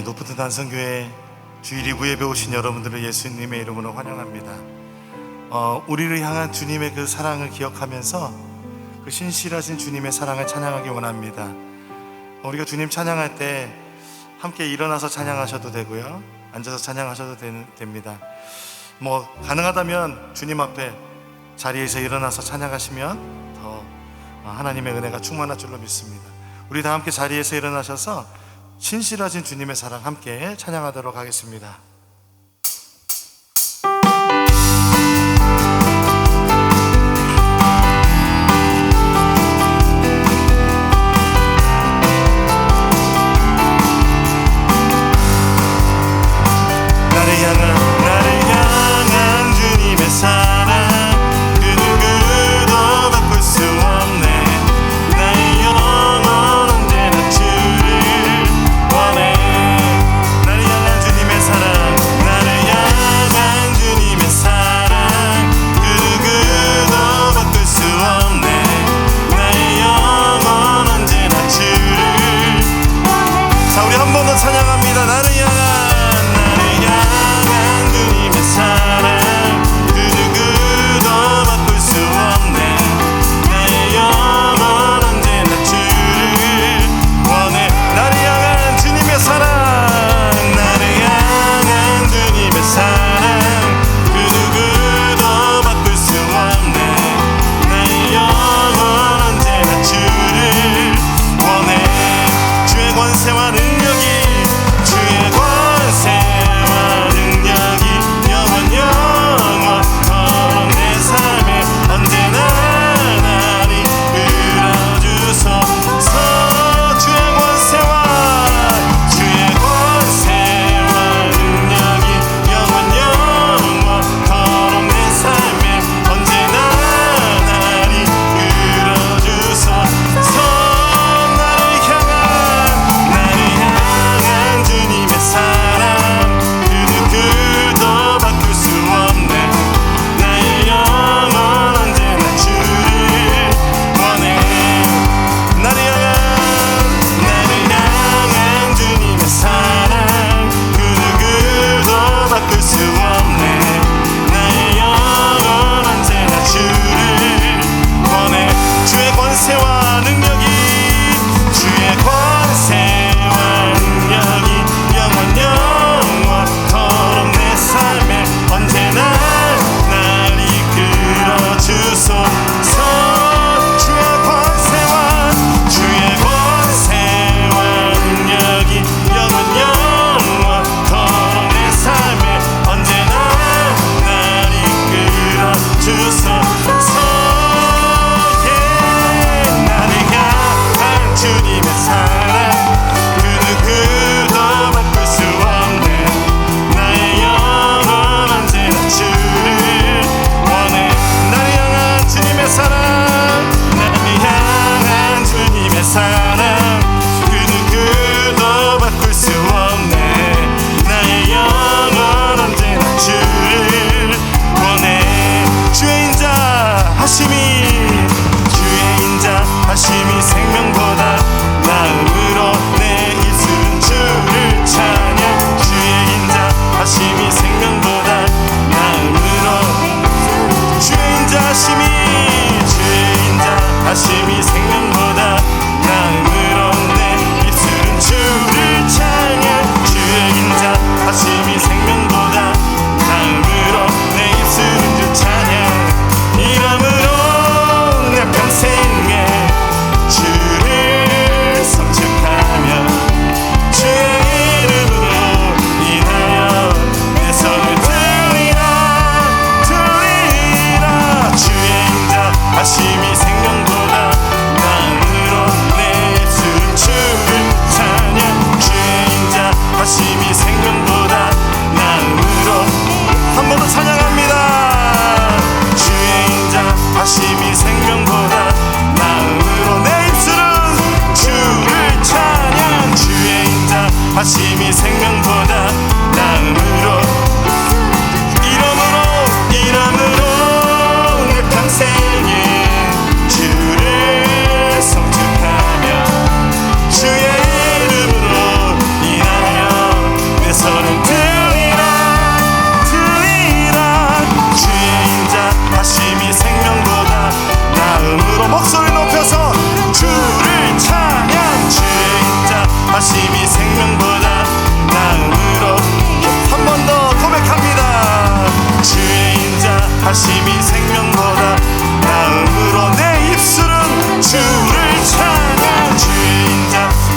노프트 단성교회 주일 2부에 배우신 여러분들을 예수님의 이름으로 환영합니다. 우리를 향한 주님의 그 사랑을 기억하면서 그 신실하신 주님의 사랑을 찬양하기 원합니다. 우리가 주님 찬양할 때 함께 일어나서 찬양하셔도 되고요, 앉아서 찬양하셔도 됩니다. 가능하다면 주님 앞에 자리에서 일어나서 찬양하시면 더 하나님의 은혜가 충만할 줄로 믿습니다. 우리 다 함께 자리에서 일어나셔서 신실하신 주님의 사랑 함께 찬양하도록 하겠습니다. 나를 향한 주님의 사랑 그 누구도 바꿀 수 없네. 나의 영혼 언제나 주를 원해. 나를 향한 주님의 사랑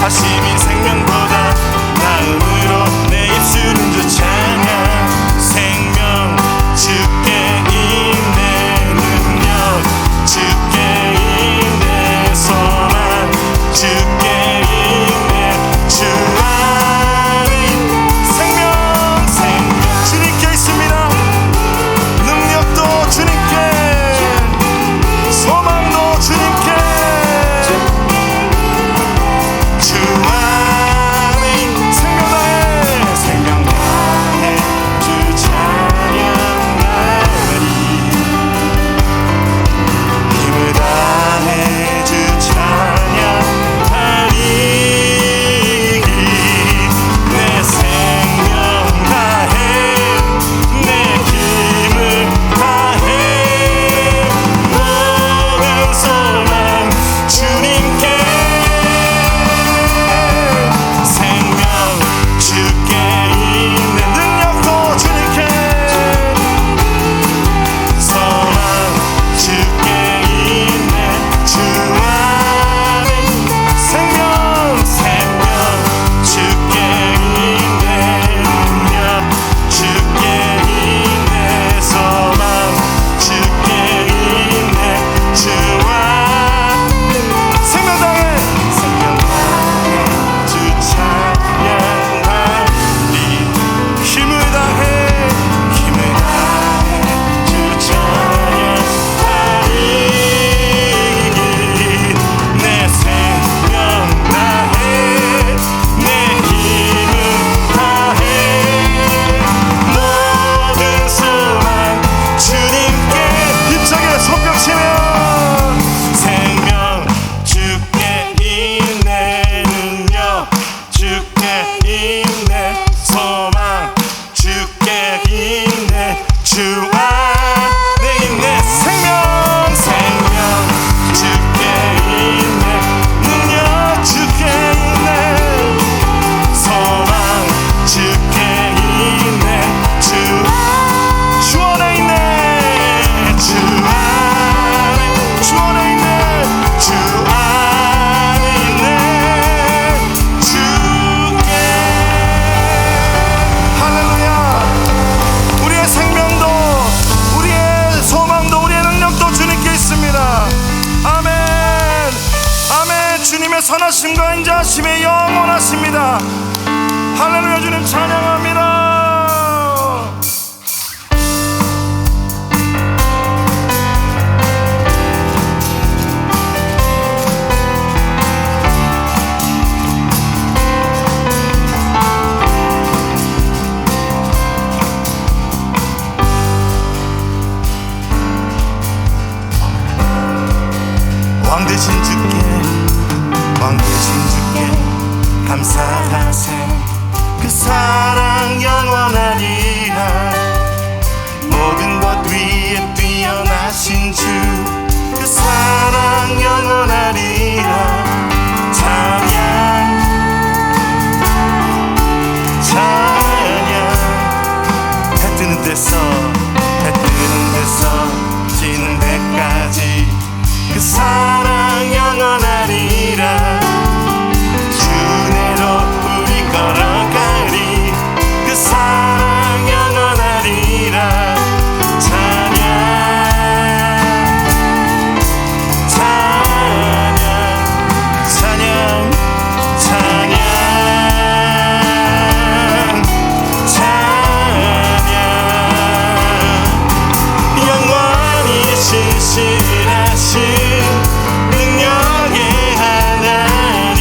하심이 생명보다 나음으로 내 입술은 주 찬양. 생명 주께 있네 능력, 주께 있네 소망, 주께 있네 주 안에 생명. 생명 주님께 있습니다. 능력도 주님께, 소망도 주님께. 주 안에 생명다해, 생명다해 주 찬양하리. 힘을 다해 주 찬양하리. 내 생명 다해, 내 힘을 다해 모든 소망 주님께. 생명 주께 있네 능력도 주님께, 소망 주께 있네 주 안에 생명. 생명 주께 있네 능력, 주께 있네 소망, 주께 있네 주 안에 생명다해, 생명다해 주 찬양하리. 힘을 다해, 힘을 다해 주 찬양하리. 내 생명 다해, 내 힘을 다해 모든 소망 주님께. 힘차게 손뼉치며 생명 주께 있네 능력, 주께 있네 소망, 주께 있네 주 안에 있네 생명. 생명 주께 있네 능력, 주께 있네 소망, 주께 있네 주 안에 있네. 주 안에, 주 안에 있네, 주 안에 있네 주께. 할렐루야. 우리의 생명도, 우리의 소망도, 우리의 능력도 주님께 있습니다. 아멘, 아멘. 주님의 선하심과 인자하심이 영원하십니다. 할렐루야. 주님 찬양합니다. 왕 되신 주께, 왕 되신 주께 감사하세. 그 사랑 영원하리라. 모든 것 위에 뛰어나신 주, 그 사랑 영원하리라. 찬양, 찬양. 해 뜨는 데서, 해 뜨는 데서 지는 데까지 그 사랑 영원하리라. 주내로 우리 걸어가리. 그 사랑 영원하리라. 찬양, 찬양, 찬양, 찬양, 찬양. 영원히 신실하신 능력의 하나님,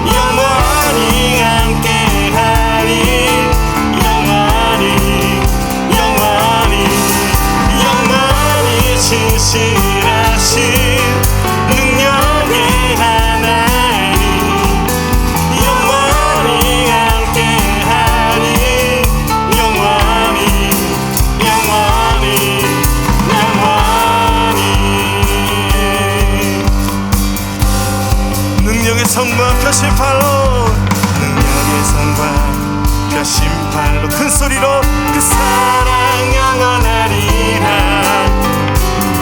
영원히 함께하리. 영원히, 영원히, 영원히 신실하신 능력의 하나님, 영원히 함께하리. 영원히, 영원히, 영원히. 능력의 손과 펴신 팔로, 능력의 손과 펴신 팔로 큰 소리로 그 사랑 영원하리라.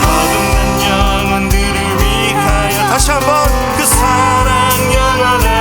거듭난 영혼들을 위하여 다시 한번 그 사랑 영원하리라.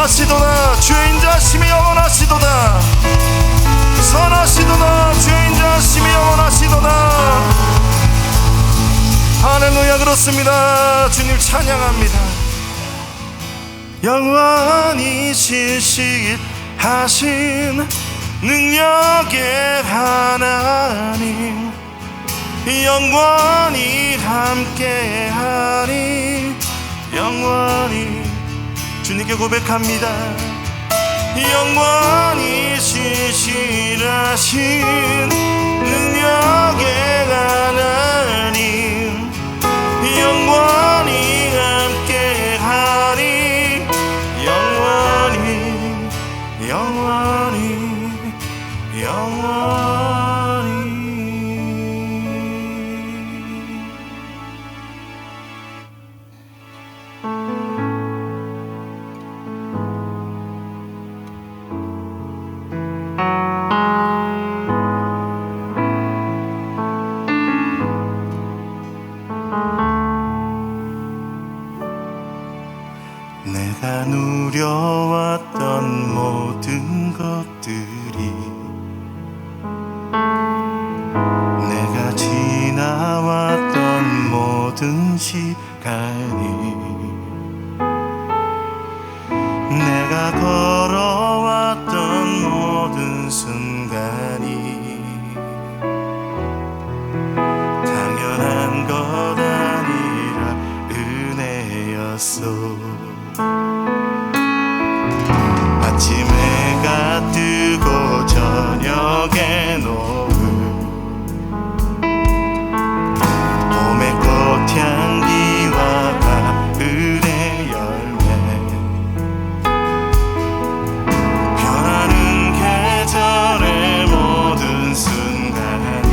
영원하시도다. 주의 인자하심이 영원하시도다. 선하시도다. 주의 인자하심이 영원하시도다. 할렐루야. 그렇습니다. 주님 찬양합니다. 영원히 신실하신 능력의 하나님, 영원히 함께하리. 영원히 주님께 고백합니다. 영원히 신실하신 능력의 하나님, 영원히 함께하리. 영원히 영원히 영원히. 내가 누려왔던 모든 것들이, 내가 지나왔던 모든 시간이, 내가 걸어왔던 모든 순간이 당연한 것 아니라 은혜였어. 아침 해가 뜨고 저녁에 노을, 봄의 꽃향기와 가을의 열매, 변하는 계절의 모든 순간이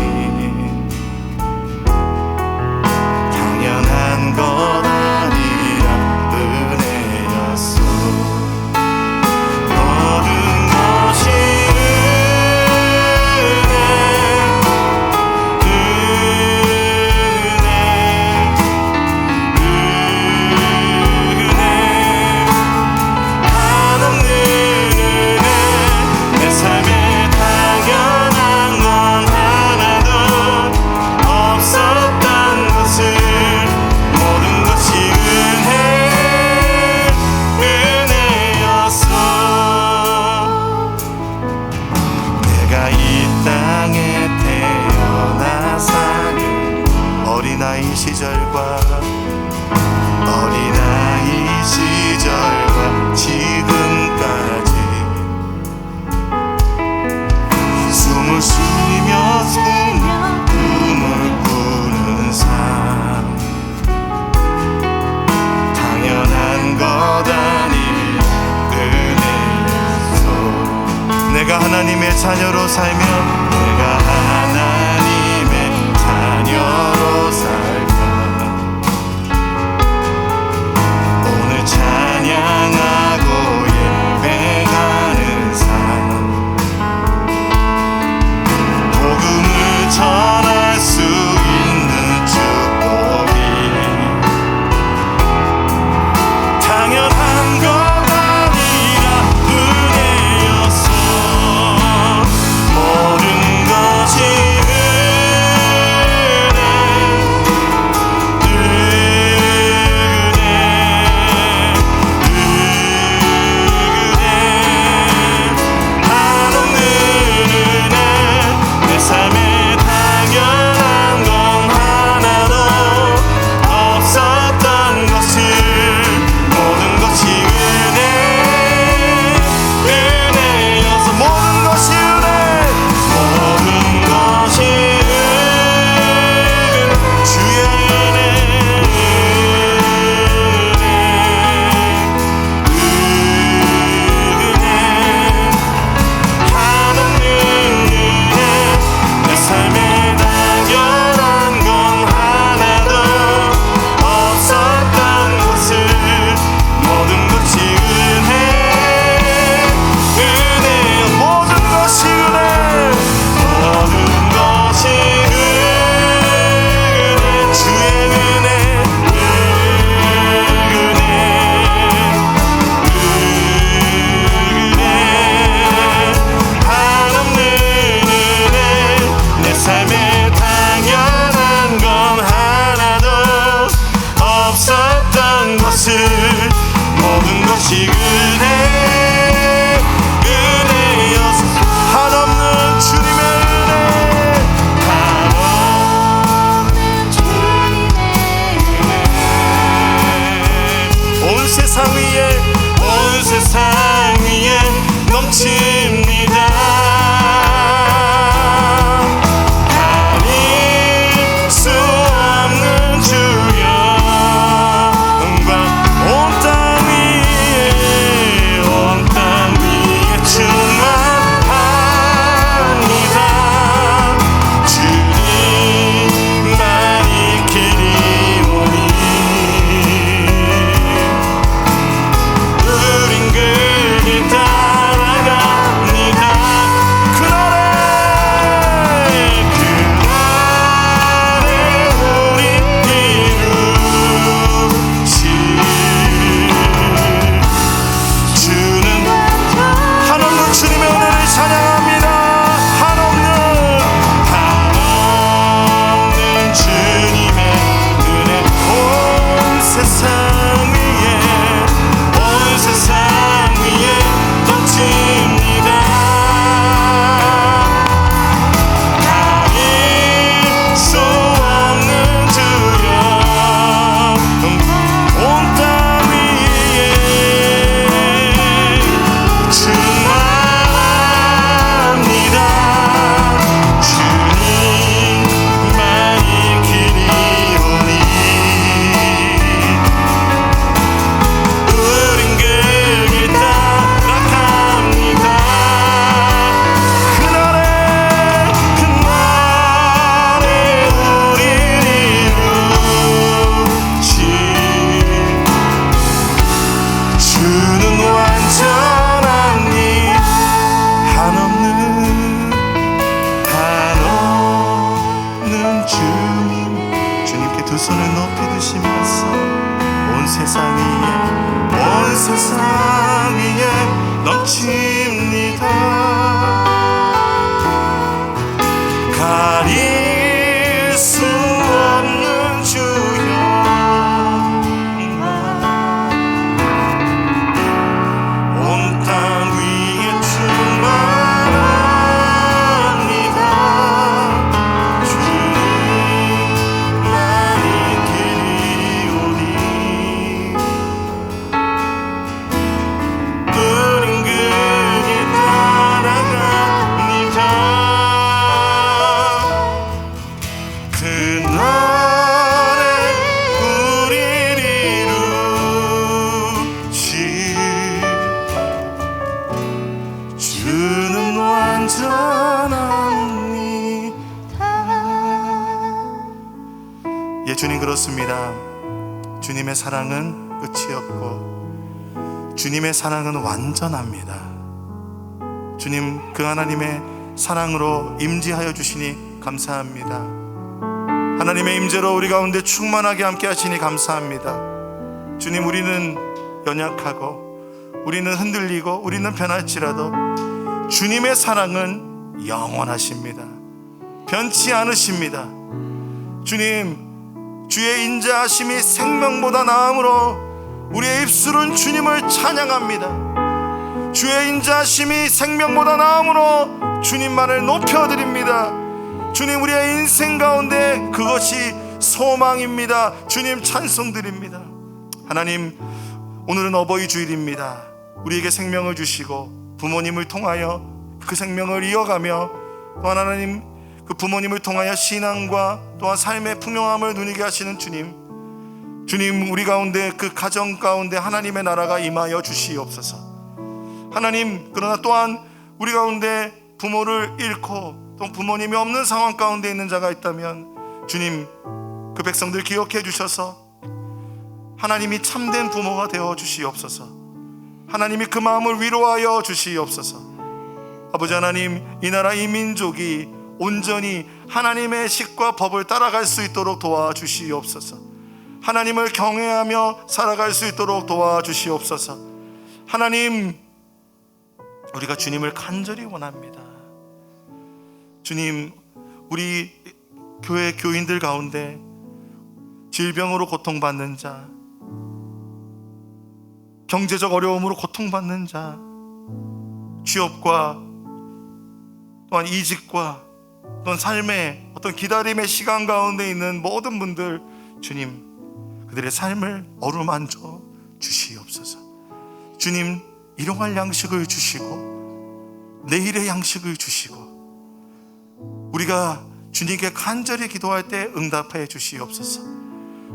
당연한 것 아니라 은혜였어. 모든 것이 한없는 은혜. 내 삶에 당연한 건 하나도 없었던 것을, 모든 것이 은혜였어. 내가 이 땅에 태어나 사는 어린아이 시절과 지금까지 숨을 쉬며 꿈을 꾸는 삶, 당연한 것 아니라 은혜였어. 내가 하나님의 자녀로 살며, 내가 하나님의 자녀로 살며, 오늘 찬양하고 예배하는 삶, 복음을 전할 수 있는 축복이 당연한 것 아니라 은혜였어. 모든 것이 오직 은혜여서 한없는 주님의 은혜, 한없는 주님의 은혜, 온 세상 위에 넘칩니다. 가릴 수 없는 주여 영광, 온 땅 위에 충만합니다. 주님만이 길이 오니 우린 그 길 따라갑니다. 그날에 우리 이루시 주는 한없는 주님의 은혜를 찬양합니다. 한없는 주님의 은혜, 온 세상 위에 넘칩니다. 가릴 수 없는 주여 온 땅 위에 충만합니다. 주님만이 길이 오니 우린 그 길 따라갑니다. 그날에 우린 이루시 주는 완전한 이 한없는 주님께 두 손을 높이 드시면서 온 세상 위에 넘칩니다. 가릴 수 없는 주여 온 땅 위에 충만합니다. 주님만이 길이 오니 우린 그 길 따라갑니다. 그날에 우릴 이루시 주는 완전합니다. 예, 주님 그렇습니다. 주님의 사랑은 끝이 없고 주님의 사랑은 완전합니다. 주님 그 하나님의 사랑으로 임재하여 주시니 감사합니다. 하나님의 임재로 우리 가운데 충만하게 함께 하시니 감사합니다. 주님 우리는 연약하고 우리는 흔들리고 우리는 변할지라도 주님의 사랑은 영원하십니다. 변치 않으십니다. 주님 주의 인자하심이 생명보다 나음으로 우리의 입술은 주님을 찬양합니다. 주의 인자하심이 생명보다 나음으로 주님만을 높여드립니다. 주님 우리의 인생 가운데 그것이 소망입니다. 주님 찬송드립니다. 하나님 오늘은 어버이 주일입니다. 우리에게 생명을 주시고 부모님을 통하여 그 생명을 이어가며 또한 하나님 그 부모님을 통하여 신앙과 또한 삶의 풍요함을 누리게 하시는 주님, 주님 우리 가운데 그 가정 가운데 하나님의 나라가 임하여 주시옵소서. 하나님 그러나 또한 우리 가운데 부모를 잃고 또 부모님이 없는 상황 가운데 있는 자가 있다면 주님 그 백성들 기억해 주셔서 하나님이 참된 부모가 되어 주시옵소서. 하나님이 그 마음을 위로하여 주시옵소서. 아버지 하나님 이 나라 이 민족이 온전히 하나님의 식과 법을 따라갈 수 있도록 도와주시옵소서. 하나님을 경외하며 살아갈 수 있도록 도와주시옵소서. 하나님 우리가 주님을 간절히 원합니다. 주님 우리 교회 교인들 가운데 질병으로 고통받는 자, 경제적 어려움으로 고통받는 자, 취업과 또한 이직과 또한 삶의 어떤 기다림의 시간 가운데 있는 모든 분들, 주님 그들의 삶을 어루만져 주시옵소서. 주님 일용할 양식을 주시고 내일의 양식을 주시고 우리가 주님께 간절히 기도할 때 응답해 주시옵소서.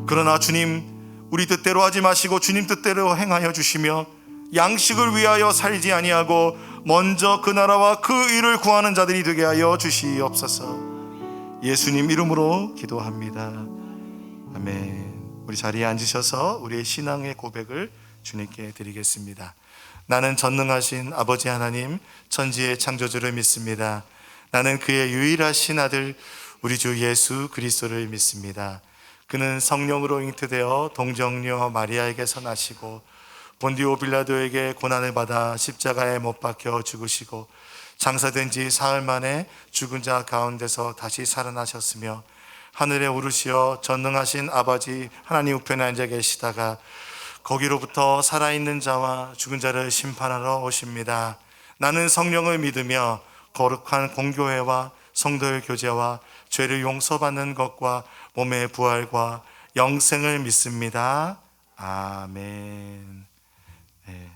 그러나 주님, 우리 뜻대로 하지 마시고 주님 뜻대로 행하여 주시며 양식을 위하여 살지 아니하고 먼저 그 나라와 그 일을 구하는 자들이 되게 하여 주시옵소서. 예수님 이름으로 기도합니다. 아멘. 우리 자리에 앉으셔서 우리의 신앙의 고백을 주님께 드리겠습니다. 나는 전능하신 아버지 하나님, 천지의 창조주를 믿습니다. 나는 그의 유일하신 아들 우리 주 예수 그리스도를 믿습니다. 그는 성령으로 잉태되어 동정녀 마리아에게서 나시고 본디오 빌라도에게 고난을 받아 십자가에 못 박혀 죽으시고 장사된 지 사흘 만에 죽은 자 가운데서 다시 살아나셨으며 하늘에 오르시어 전능하신 아버지 하나님 우편에 앉아 계시다가 거기로부터 살아있는 자와 죽은 자를 심판하러 오십니다. 나는 성령을 믿으며 거룩한 공교회와 성도의 교제와 죄를 용서받는 것과 몸의 부활과 영생을 믿습니다. 아멘. 네.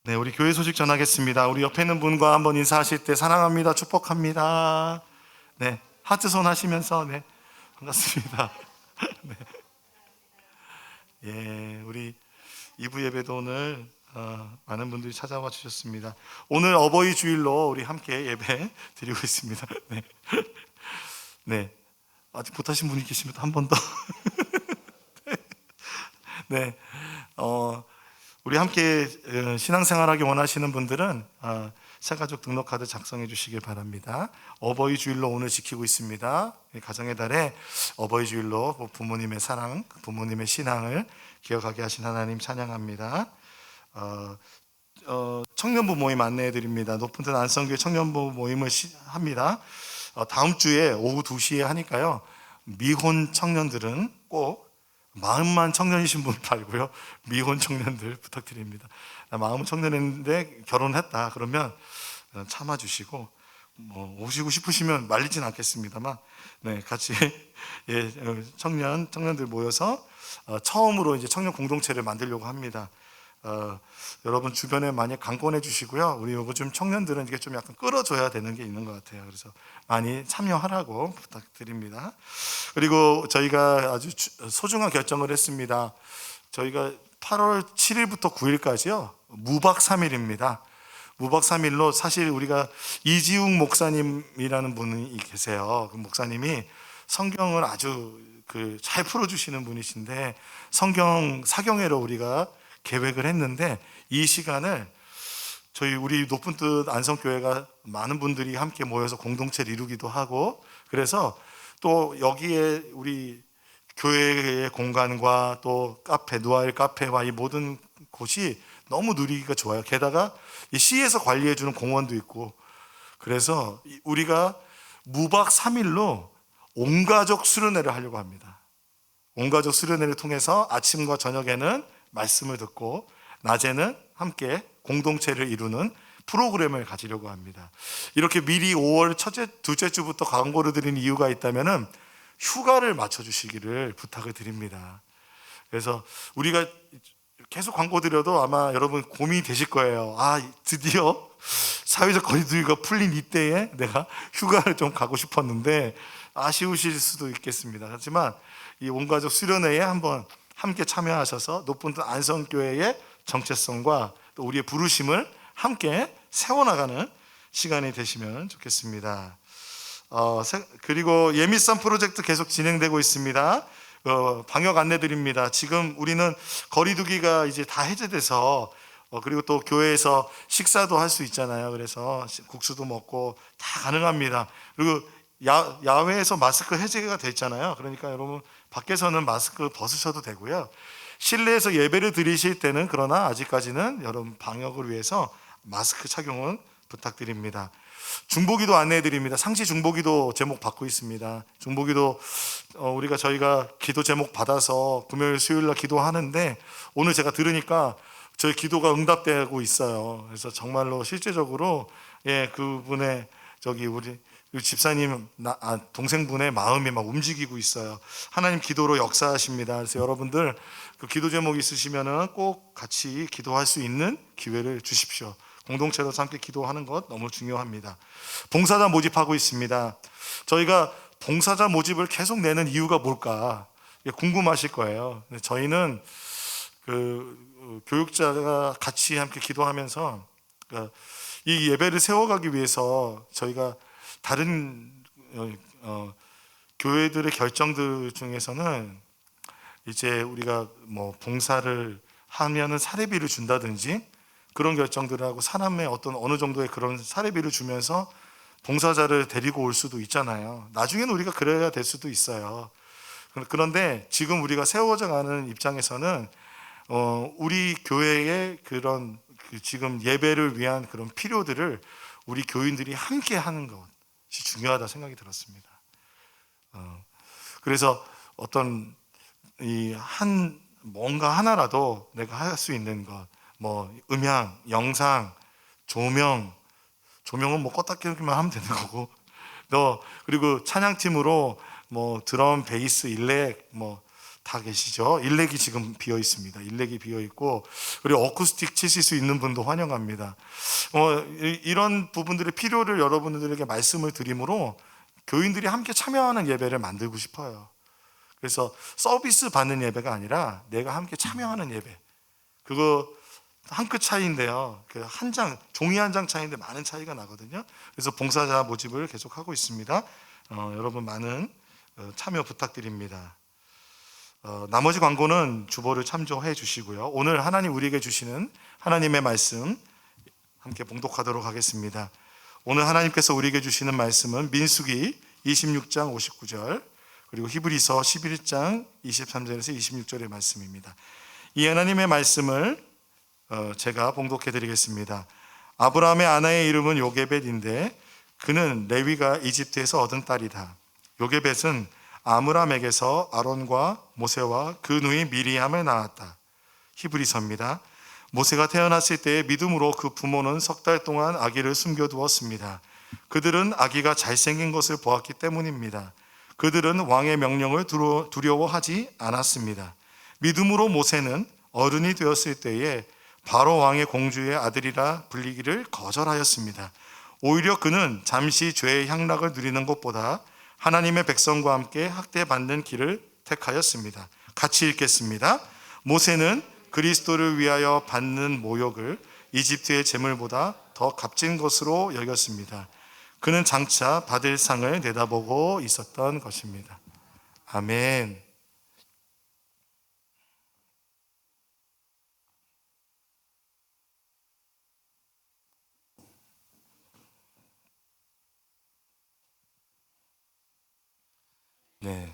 네, 우리 교회 소식 전하겠습니다. 우리 옆에 있는 분과 한번 인사하실 때 사랑합니다, 축복합니다. 네, 하트 손 하시면서 네, 반갑습니다. 네. 예, 우리 2부 예배도 오늘 많은 분들이 찾아와 주셨습니다. 오늘 어버이 주일로 우리 함께 예배 드리고 있습니다. 네, 네, 아직 못하신 분이 계시면 한 번 더. 네, 우리 함께 신앙생활하기 원하시는 분들은 새가족 등록카드 작성해 주시길 바랍니다. 어버이 주일로 오늘 지키고 있습니다. 가정의 달에 어버이 주일로 부모님의 사랑, 부모님의 신앙을 기억하게 하신 하나님 찬양합니다. 청년부 모임 안내해 드립니다. 높은 뜻 안성교회 청년부 모임을 합니다. 다음 주에 오후 2시에 하니까요, 미혼 청년들은 꼭, 마음만 청년이신 분 말고요, 미혼 청년들 부탁드립니다. 마음은 청년인데 결혼했다 그러면 참아주시고, 오시고 싶으시면 말리진 않겠습니다만, 네, 같이 예, 청년들 모여서 처음으로 이제 청년 공동체를 만들려고 합니다. 여러분 주변에 많이 강권해 주시고요. 우리 요즘 청년들은 이게 좀 약간 끌어줘야 되는 게 있는 것 같아요. 그래서 많이 참여하라고 부탁드립니다. 그리고 저희가 아주 소중한 결정을 했습니다. 저희가 8월 7일부터 9일까지요, 무박 3일입니다. 무박 3일로 사실 우리가 이지웅 목사님이라는 분이 계세요. 그 목사님이 성경을 아주 잘 풀어주시는 분이신데 성경 사경회로 우리가 계획을 했는데 이 시간을 우리 높은 뜻 안성교회가 많은 분들이 함께 모여서 공동체를 이루기도 하고, 그래서 또 여기에 우리 교회의 공간과 또 카페, 누아일 카페와 이 모든 곳이 너무 누리기가 좋아요. 게다가 이 시에서 관리해주는 공원도 있고, 그래서 우리가 무박 3일로 온가족 수련회를 하려고 합니다. 온가족 수련회를 통해서 아침과 저녁에는 말씀을 듣고 낮에는 함께 공동체를 이루는 프로그램을 가지려고 합니다. 이렇게 미리 5월 첫째, 둘째 주부터 광고를 드리는 이유가 있다면은 휴가를 맞춰주시기를 부탁을 드립니다. 그래서 우리가 계속 광고 드려도 아마 여러분 고민이 되실 거예요. 드디어 사회적 거리두기가 풀린 이때에 내가 휴가를 좀 가고 싶었는데 아쉬우실 수도 있겠습니다. 하지만 이 온가족 수련회에 한번 함께 참여하셔서 높은 뜻 안성교회의 정체성과 또 우리의 부르심을 함께 세워나가는 시간이 되시면 좋겠습니다. 그리고 예미산 프로젝트 계속 진행되고 있습니다. 방역 안내드립니다. 지금 우리는 거리두기가 이제 다 해제돼서 그리고 또 교회에서 식사도 할 수 있잖아요. 그래서 국수도 먹고 다 가능합니다. 그리고 야외에서 마스크 해제가 됐잖아요. 그러니까 여러분 밖에서는 마스크 벗으셔도 되고요. 실내에서 예배를 드리실 때는 그러나 아직까지는 여러분 방역을 위해서 마스크 착용은 부탁드립니다. 중보기도 안내해드립니다. 상시 중보기도 제목 받고 있습니다. 중보기도 저희가 기도 제목 받아서 금요일 수요일 날 기도하는데, 오늘 제가 들으니까 저희 기도가 응답되고 있어요. 그래서 정말로 실제적으로 그분의 우리 집사님 동생분의 마음이 막 움직이고 있어요. 하나님 기도로 역사하십니다. 그래서 여러분들 그 기도 제목 있으시면은 꼭 같이 기도할 수 있는 기회를 주십시오. 공동체로 함께 기도하는 것 너무 중요합니다. 봉사자 모집하고 있습니다. 저희가 봉사자 모집을 계속 내는 이유가 뭘까 궁금하실 거예요. 저희는 교육자가 같이 함께 기도하면서 이 예배를 세워가기 위해서 저희가 다른 교회들의 결정들 중에서는 이제 우리가 뭐 봉사를 하면은 사례비를 준다든지 그런 결정들을 하고, 사람의 어느 정도의 그런 사례비를 주면서 봉사자를 데리고 올 수도 있잖아요. 나중에는 우리가 그래야 될 수도 있어요. 그런데 지금 우리가 세워져 가는 입장에서는 우리 교회의 그런 지금 예배를 위한 그런 필요들을 우리 교인들이 함께 하는 것이 중요하다 생각이 들었습니다. 그래서 어떤 뭔가 하나라도 내가 할 수 있는 것, 뭐 음향, 영상, 조명은 뭐 껐다 켜기만 하면 되는 거고, 그리고 찬양팀으로 뭐 드럼, 베이스, 일렉 뭐 다 계시죠. 일렉이 지금 비어 있습니다. 일렉이 비어 있고, 그리고 어쿠스틱 치실 수 있는 분도 환영합니다. 이런 부분들의 필요를 여러분들에게 말씀을 드림으로 교인들이 함께 참여하는 예배를 만들고 싶어요. 그래서 서비스 받는 예배가 아니라 내가 함께 참여하는 예배, 그거 한 끗 차이인데요. 종이 한 장 차이인데 많은 차이가 나거든요. 그래서 봉사자 모집을 계속하고 있습니다. 여러분 많은 참여 부탁드립니다. 나머지 광고는 주보를 참조해 주시고요. 오늘 하나님 우리에게 주시는 하나님의 말씀 함께 봉독하도록 하겠습니다. 오늘 하나님께서 우리에게 주시는 말씀은 민수기 26장 59절, 그리고 히브리서 11장 23절에서 26절의 말씀입니다. 이 하나님의 말씀을 제가 봉독해 드리겠습니다. 아브라함의 아내의 이름은 요게벳인데 그는 레위가 이집트에서 얻은 딸이다. 요게벳은 아므람에게서 아론과 모세와 그 누이 미리암을 낳았다. 히브리서입니다. 모세가 태어났을 때의 믿음으로 그 부모는 석 달 동안 아기를 숨겨두었습니다. 그들은 아기가 잘생긴 것을 보았기 때문입니다. 그들은 왕의 명령을 두려워하지 않았습니다. 믿음으로 모세는 어른이 되었을 때에 바로 왕의 공주의 아들이라 불리기를 거절하였습니다. 오히려 그는 잠시 죄의 향락을 누리는 것보다 하나님의 백성과 함께 학대받는 길을 택하였습니다. 같이 읽겠습니다. 모세는 그리스도를 위하여 받는 모욕을 이집트의 재물보다 더 값진 것으로 여겼습니다. 그는 장차 받을 상을 내다보고 있었던 것입니다. 아멘. 네.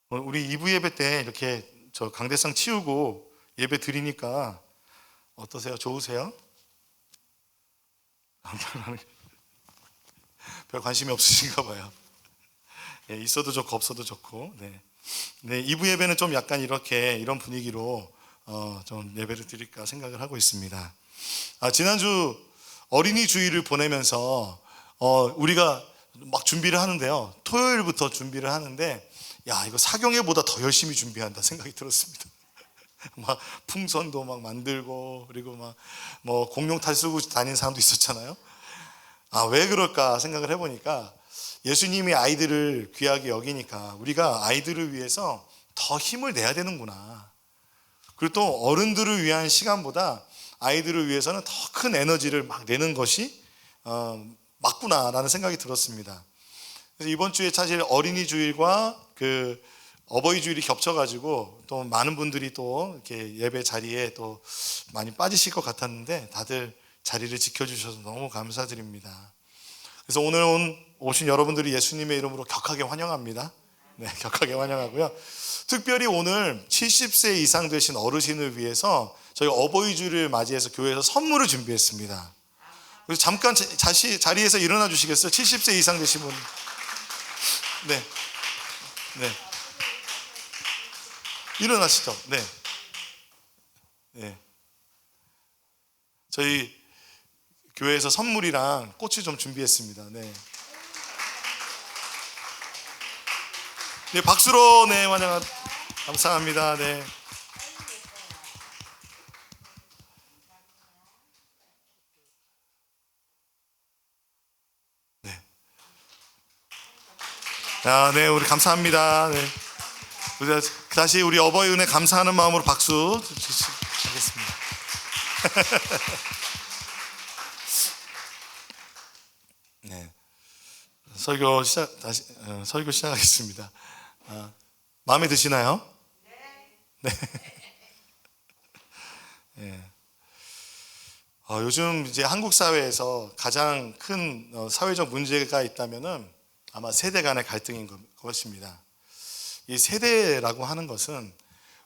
우리 2부 예배 때 이렇게 저 강대상 치우고 예배 드리니까 어떠세요? 좋으세요? 별 관심이 없으신가 봐요. 있어도 좋고 없어도 좋고. 네. 2부 예배는 좀 약간 이런 분위기로 좀 예배를 드릴까 생각을 하고 있습니다. 지난주 어린이 주일을 보내면서 우리가 막 준비를 하는데요. 토요일부터 준비를 하는데, 이거 사경회보다 더 열심히 준비한다 생각이 들었습니다. 막 풍선도 막 만들고, 그리고 막 뭐 공룡 탈 쓰고 다니는 사람도 있었잖아요. 왜 그럴까 생각을 해보니까 예수님이 아이들을 귀하게 여기니까 우리가 아이들을 위해서 더 힘을 내야 되는구나. 그리고 또 어른들을 위한 시간보다 아이들을 위해서는 더 큰 에너지를 막 내는 것이 맞구나라는 생각이 들었습니다. 그래서 이번 주에 사실 어린이 주일과 그 어버이 주일이 겹쳐가지고 또 많은 분들이 또 이렇게 예배 자리에 또 많이 빠지실 것 같았는데 다들 자리를 지켜주셔서 너무 감사드립니다. 그래서 오늘 오신 여러분들이 예수님의 이름으로 격하게 환영합니다. 네, 격하게 환영하고요. 특별히 오늘 70세 이상 되신 어르신을 위해서 저희 어버이주를 맞이해서 교회에서 선물을 준비했습니다. 그래서 잠깐 자리에서 일어나 주시겠어요? 70세 이상 되신 분. 네. 네. 일어나시죠. 네. 네. 저희 교회에서 선물이랑 꽃을 좀 준비했습니다. 네. 네, 박수로 네, 감사합니다. 네. 네. 아, 네, 우리 감사합니다. 네. 다시 우리 어버이 은혜 감사하는 마음으로 박수 하겠습니다. 네. 설교 시작하겠습니다. 마음에 드시나요? 네. 네. 요즘 이제 한국 사회에서 가장 큰 사회적 문제가 있다면은 아마 세대 간의 갈등인 것입니다. 이 세대라고 하는 것은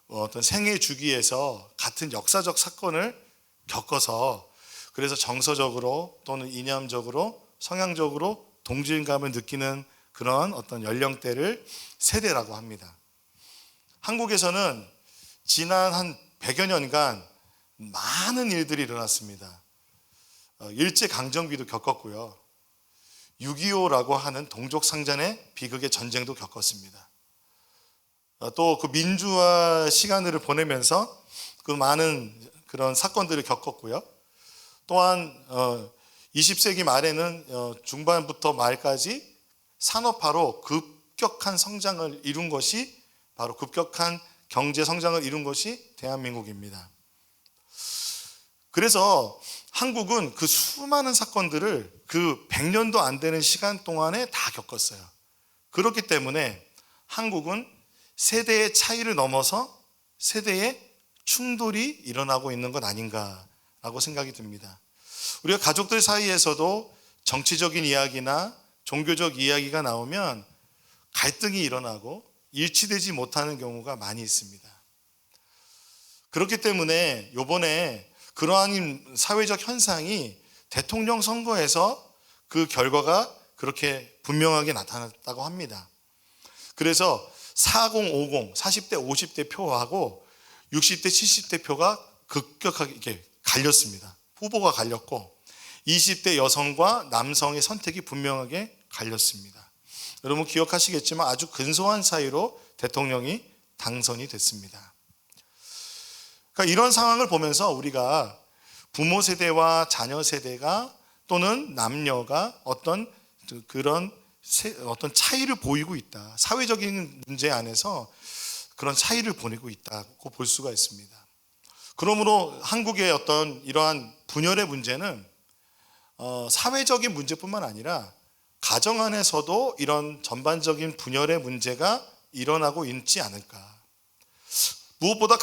어떤 생애 주기에서 같은 역사적 사건을 겪어서 그래서 정서적으로 또는 이념적으로 성향적으로 동질감을 느끼는 그런 어떤 연령대를 세대라고 합니다. 한국에서는 지난 한 100여 년간 많은 일들이 일어났습니다. 일제강점기도 겪었고요. 6.25라고 하는 동족상잔의 비극의 전쟁도 겪었습니다. 또 그 민주화 시간을 보내면서 그 많은 그런 사건들을 겪었고요. 또한 20세기 말에는 중반부터 말까지 산업화로 급격한 성장을 이룬 것이 바로 급격한 경제 성장을 이룬 것이 대한민국입니다. 그래서 한국은 그 수많은 사건들을 그 100년도 안 되는 시간 동안에 다 겪었어요. 그렇기 때문에 한국은 세대의 차이를 넘어서 세대의 충돌이 일어나고 있는 것 아닌가라고 생각이 듭니다. 우리가 가족들 사이에서도 정치적인 이야기나 종교적 이야기가 나오면 갈등이 일어나고 일치되지 못하는 경우가 많이 있습니다. 그렇기 때문에 이번에 그러한 사회적 현상이 대통령 선거에서 그 결과가 그렇게 분명하게 나타났다고 합니다. 그래서 40, 50, 40대, 50대 표하고 60대, 70대 표가 급격하게 이렇게 갈렸습니다. 후보가 갈렸고 20대 여성과 남성의 선택이 분명하게 갈렸습니다. 여러분 기억하시겠지만 아주 근소한 차이로 대통령이 당선이 됐습니다. 그러니까 이런 상황을 보면서 우리가 부모 세대와 자녀 세대가 또는 남녀가 어떤 차이를 보이고 있다. 사회적인 문제 안에서 그런 차이를 보이고 있다고 볼 수가 있습니다. 그러므로 한국의 어떤 이러한 분열의 문제는 사회적인 문제뿐만 아니라 가정 안에서도 이런 전반적인 분열의 문제가 일어나고 있지 않을까. 무엇보다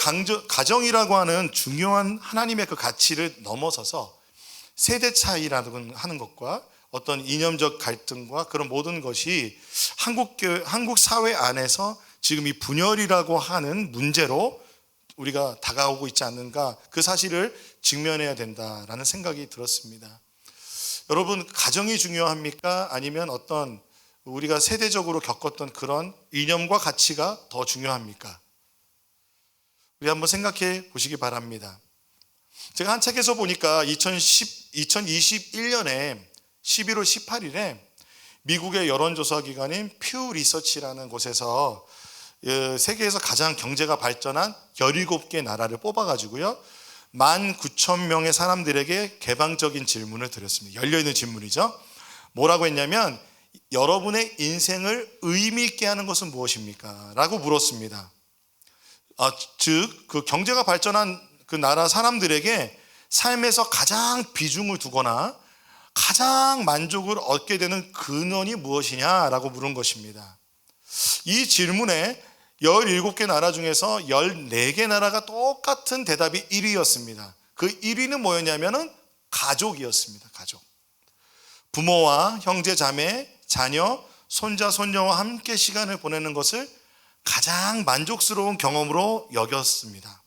가정이라고 하는 중요한 하나님의 그 가치를 넘어서서 세대 차이라는 하는 것과 어떤 이념적 갈등과 그런 모든 것이 한국 사회 안에서 지금 이 분열이라고 하는 문제로 우리가 다가오고 있지 않는가, 그 사실을 직면해야 된다라는 생각이 들었습니다. 여러분, 가정이 중요합니까? 아니면 어떤 우리가 세대적으로 겪었던 그런 이념과 가치가 더 중요합니까? 우리 한번 생각해 보시기 바랍니다. 제가 한 책에서 보니까 2021년에 11월 18일에 미국의 여론조사 기관인 퓨 리서치라는 곳에서 세계에서 가장 경제가 발전한 17개 나라를 뽑아가지고요 19,000명의 사람들에게 개방적인 질문을 드렸습니다. 열려있는 질문이죠. 뭐라고 했냐면 여러분의 인생을 의미 있게 하는 것은 무엇입니까? 라고 물었습니다. 즉 그 경제가 발전한 그 나라 사람들에게 삶에서 가장 비중을 두거나 가장 만족을 얻게 되는 근원이 무엇이냐라고 물은 것입니다. 이 질문에 17개 나라 중에서 14개 나라가 똑같은 대답이 1위였습니다. 그 1위는 뭐였냐면은 가족이었습니다. 가족. 부모와 형제, 자매, 자녀, 손자, 손녀와 함께 시간을 보내는 것을 가장 만족스러운 경험으로 여겼습니다.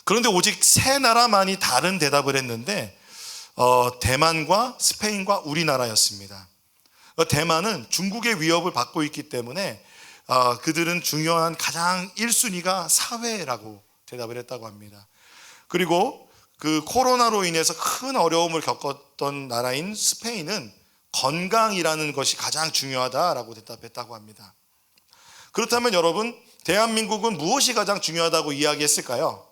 그런데 오직 세 나라만이 다른 대답을 했는데 대만과 스페인과 우리나라였습니다. 대만은 중국의 위협을 받고 있기 때문에 그들은 중요한 가장 1순위가 사회라고 대답을 했다고 합니다. 그리고 그 코로나로 인해서 큰 어려움을 겪었던 나라인 스페인은 건강이라는 것이 가장 중요하다라고 대답했다고 합니다. 그렇다면 여러분, 대한민국은 무엇이 가장 중요하다고 이야기했을까요?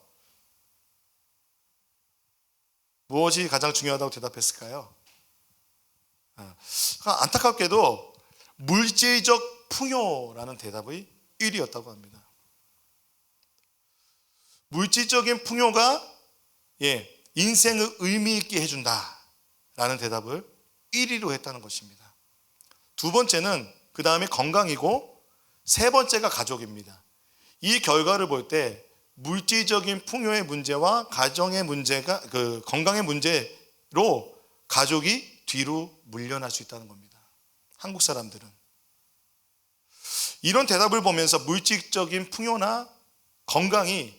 무엇이 가장 중요하다고 대답했을까요? 안타깝게도 물질적 풍요라는 대답이 1위였다고 합니다. 물질적인 풍요가 인생을 의미 있게 해준다라는 대답을 1위로 했다는 것입니다. 두 번째는 그 다음에 건강이고 세 번째가 가족입니다. 이 결과를 볼 때 물질적인 풍요의 문제와 가정의 문제가 건강의 문제로 가족이 뒤로 물러날 수 있다는 겁니다. 한국 사람들은 이런 대답을 보면서 물질적인 풍요나 건강이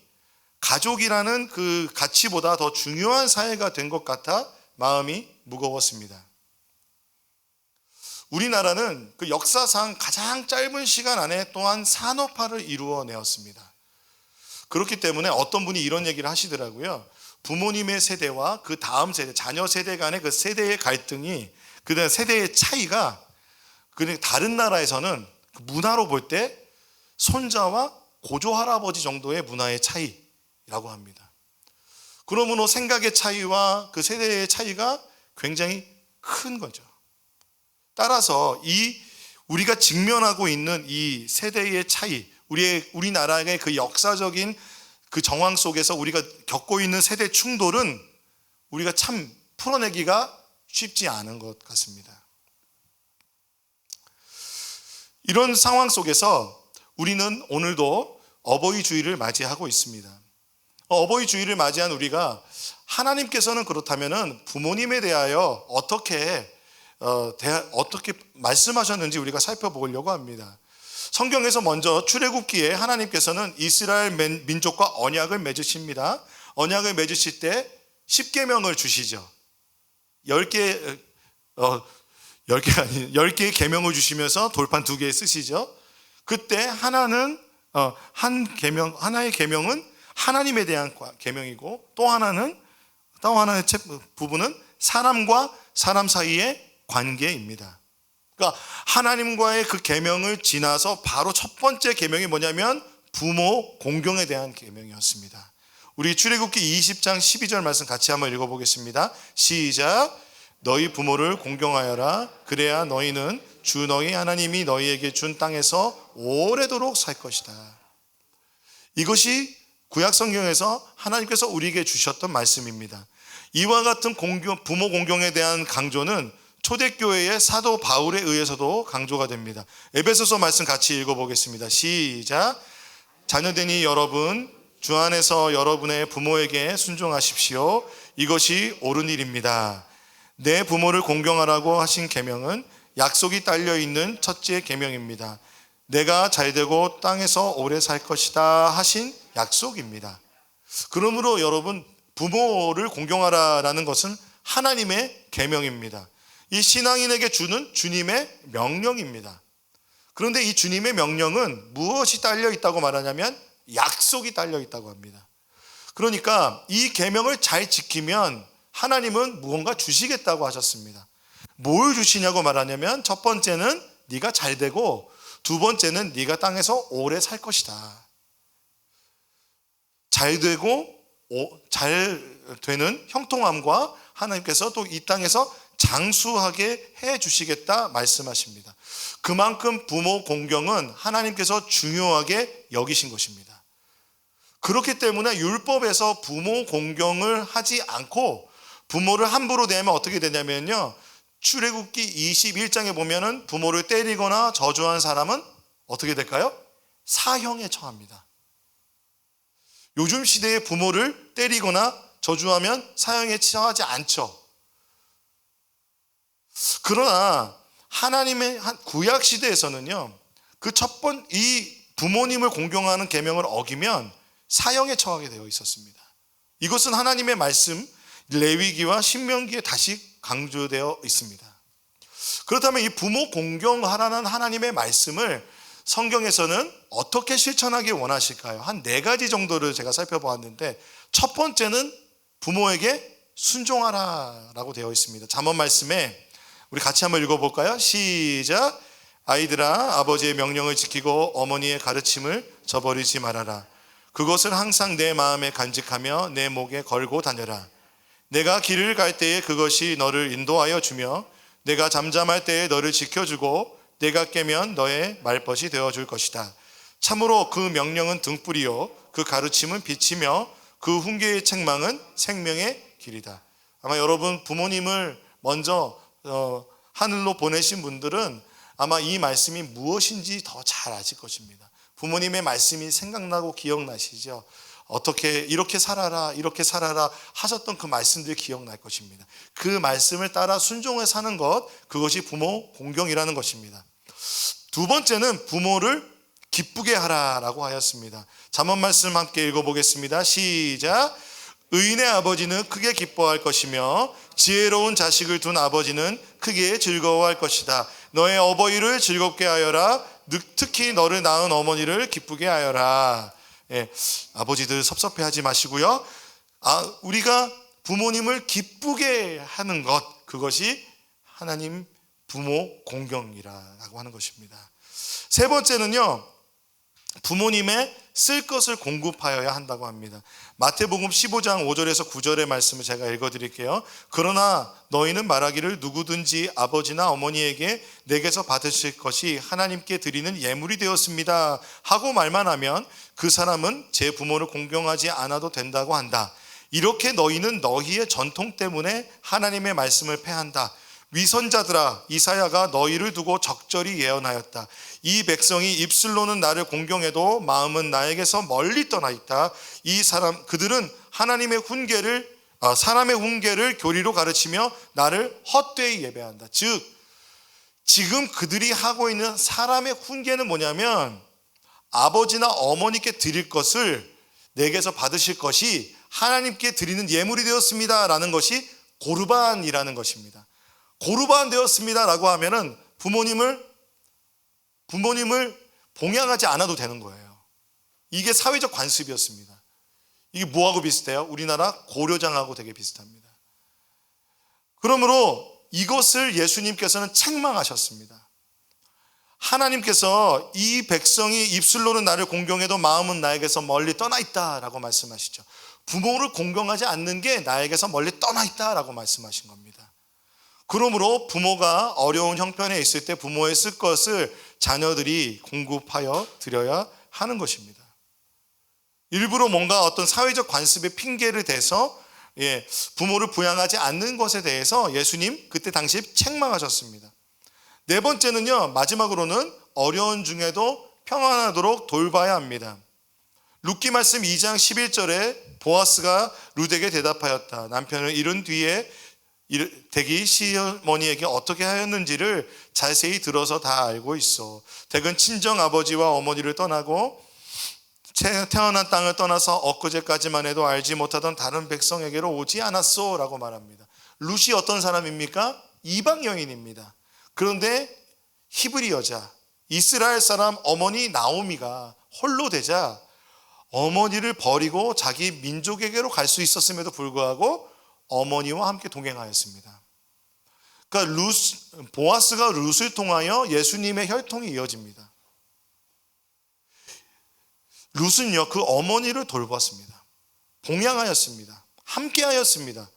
가족이라는 그 가치보다 더 중요한 사회가 된 것 같아 마음이 무거웠습니다. 우리나라는 그 역사상 가장 짧은 시간 안에 또한 산업화를 이루어내었습니다. 그렇기 때문에 어떤 분이 이런 얘기를 하시더라고요. 부모님의 세대와 그 다음 세대, 자녀 세대 간의 그 세대의 갈등이, 그 세대의 차이가 다른 나라에서는 문화로 볼 때 손자와 고조 할아버지 정도의 문화의 차이라고 합니다. 그러므로 생각의 차이와 그 세대의 차이가 굉장히 큰 거죠. 따라서 우리가 직면하고 있는 이 세대의 차이, 우리나라의 그 역사적인 그 정황 속에서 우리가 겪고 있는 세대 충돌은 우리가 참 풀어내기가 쉽지 않은 것 같습니다. 이런 상황 속에서 우리는 오늘도 어버이 주일을 맞이하고 있습니다. 어버이 주일을 맞이한 우리가 하나님께서는 그렇다면 부모님에 대하여 어떻게 말씀하셨는지 우리가 살펴보려고 합니다. 성경에서 먼저 출애굽기에 하나님께서는 이스라엘 민족과 언약을 맺으십니다. 언약을 맺으실 때 10계명을 주시죠. 10개의 계명을 주시면서 돌판 2개 쓰시죠. 그때 하나의 계명은 하나님에 대한 계명이고 또 하나의 부분은 사람과 사람 사이의 관계입니다. 그러니까 하나님과의 그 계명을 지나서 바로 첫 번째 계명이 뭐냐면 부모 공경에 대한 계명이었습니다. 우리 출애굽기 20장 12절 말씀 같이 한번 읽어보겠습니다. 시작. 너희 부모를 공경하여라. 그래야 너희는 주 너희 하나님이 너희에게 준 땅에서 오래도록 살 것이다. 이것이 구약 성경에서 하나님께서 우리에게 주셨던 말씀입니다. 이와 같은 부모 공경에 대한 강조는 초대교회의 사도 바울에 의해서도 강조가 됩니다. 에베소서 말씀 같이 읽어보겠습니다. 시작. 자녀되니 여러분 주 안에서 여러분의 부모에게 순종하십시오. 이것이 옳은 일입니다. 내 부모를 공경하라고 하신 계명은 약속이 딸려있는 첫째 계명입니다. 내가 잘되고 땅에서 오래 살 것이다 하신 약속입니다. 그러므로 여러분, 부모를 공경하라라는 것은 하나님의 계명입니다. 이 신앙인에게 주는 주님의 명령입니다. 그런데 이 주님의 명령은 무엇이 딸려 있다고 말하냐면 약속이 딸려 있다고 합니다. 그러니까 이 계명을 잘 지키면 하나님은 무언가 주시겠다고 하셨습니다. 뭘 주시냐고 말하냐면 첫 번째는 네가 잘 되고 두 번째는 네가 땅에서 오래 살 것이다. 잘 되고 잘 되는 형통함과 하나님께서 또 이 땅에서 장수하게 해 주시겠다 말씀하십니다. 그만큼 부모 공경은 하나님께서 중요하게 여기신 것입니다. 그렇기 때문에 율법에서 부모 공경을 하지 않고 부모를 함부로 대하면 어떻게 되냐면요, 출애굽기 21장에 보면은 부모를 때리거나 저주한 사람은 어떻게 될까요? 사형에 처합니다. 요즘 시대에 부모를 때리거나 저주하면 사형에 처하지 않죠. 그러나 하나님의 구약 시대에서는요, 이 부모님을 공경하는 계명을 어기면 사형에 처하게 되어 있었습니다. 이것은 하나님의 말씀 레위기와 신명기에 다시 강조되어 있습니다. 그렇다면 이 부모 공경하라는 하나님의 말씀을 성경에서는 어떻게 실천하기 원하실까요? 한 4가지 정도를 제가 살펴보았는데, 첫 번째는 부모에게 순종하라라고 되어 있습니다. 잠언 말씀에 우리 같이 한번 읽어볼까요? 시작. 아이들아, 아버지의 명령을 지키고 어머니의 가르침을 저버리지 말아라. 그것을 항상 내 마음에 간직하며 내 목에 걸고 다녀라. 내가 길을 갈 때에 그것이 너를 인도하여 주며 내가 잠잠할 때에 너를 지켜주고 내가 깨면 너의 말벗이 되어줄 것이다. 참으로 그 명령은 등불이요 그 가르침은 빛이며 그 훈계의 책망은 생명의 길이다. 아마 여러분 부모님을 먼저 하늘로 보내신 분들은 아마 이 말씀이 무엇인지 더 잘 아실 것입니다. 부모님의 말씀이 생각나고 기억나시죠? 어떻게 이렇게 살아라 하셨던 그 말씀들이 기억날 것입니다. 그 말씀을 따라 순종해 사는 것, 그것이 부모 공경이라는 것입니다. 두 번째는 부모를 기쁘게 하라라고 하였습니다. 잠언 말씀 함께 읽어보겠습니다. 시작. 의인의 아버지는 크게 기뻐할 것이며 지혜로운 자식을 둔 아버지는 크게 즐거워할 것이다. 너의 어버이를 즐겁게 하여라. 특히 너를 낳은 어머니를 기쁘게 하여라. 아버지들 섭섭해하지 마시고요. 우리가 부모님을 기쁘게 하는 것, 그것이 하나님 부모 공경이라고 하는 것입니다. 세 번째는요, 부모님의 쓸 것을 공급하여야 한다고 합니다. 마태복음 15장 5절에서 9절의 말씀을 제가 읽어드릴게요. 그러나 너희는 말하기를 누구든지 아버지나 어머니에게 내게서 받으실 것이 하나님께 드리는 예물이 되었습니다 하고 말만 하면 그 사람은 제 부모를 공경하지 않아도 된다고 한다. 이렇게 너희는 너희의 전통 때문에 하나님의 말씀을 패한다. 위선자들아, 이사야가 너희를 두고 적절히 예언하였다. 이 백성이 입술로는 나를 공경해도 마음은 나에게서 멀리 떠나 있다. 그들은 하나님의 사람의 훈계를 교리로 가르치며 나를 헛되이 예배한다. 즉, 지금 그들이 하고 있는 사람의 훈계는 뭐냐면, 아버지나 어머니께 드릴 것을 내게서 받으실 것이 하나님께 드리는 예물이 되었습니다 라는 것이 고르반이라는 것입니다. 고르반 되었습니다 라고 하면은 부모님을 봉양하지 않아도 되는 거예요. 이게 사회적 관습이었습니다. 이게 뭐하고 비슷해요? 우리나라 고려장하고 되게 비슷합니다. 그러므로 이것을 예수님께서는 책망하셨습니다. 하나님께서 이 백성이 입술로는 나를 공경해도 마음은 나에게서 멀리 떠나 있다라고 말씀하시죠. 부모를 공경하지 않는 게 나에게서 멀리 떠나 있다라고 말씀하신 겁니다. 그러므로 부모가 어려운 형편에 있을 때 부모의 쓸 것을 자녀들이 공급하여 드려야 하는 것입니다. 일부러 뭔가 어떤 사회적 관습의 핑계를 대서 부모를 부양하지 않는 것에 대해서 예수님 그때 당시에 책망하셨습니다. 네 번째는요, 마지막으로는 어려운 중에도 평안하도록 돌봐야 합니다. 룻기 말씀 2장 11절에 보아스가 룻에게 대답하였다. 남편을 잃은 뒤에 댁이 시어머니에게 어떻게 하였는지를 자세히 들어서 다 알고 있어. 댁은 친정 아버지와 어머니를 떠나고 태어난 땅을 떠나서 엊그제까지만 해도 알지 못하던 다른 백성에게로 오지 않았소 라고 말합니다. 룻이 어떤 사람입니까? 이방 여인입니다. 그런데 히브리 여자, 이스라엘 사람 어머니 나오미가 홀로 되자 어머니를 버리고 자기 민족에게로 갈 수 있었음에도 불구하고 어머니와 함께 동행하였습니다. 그러니까 보아스가 룻을 통하여 예수님의 혈통이 이어집니다. 룻은요, 그 어머니를 돌봤습니다. 봉양하였습니다. 함께하였습니다.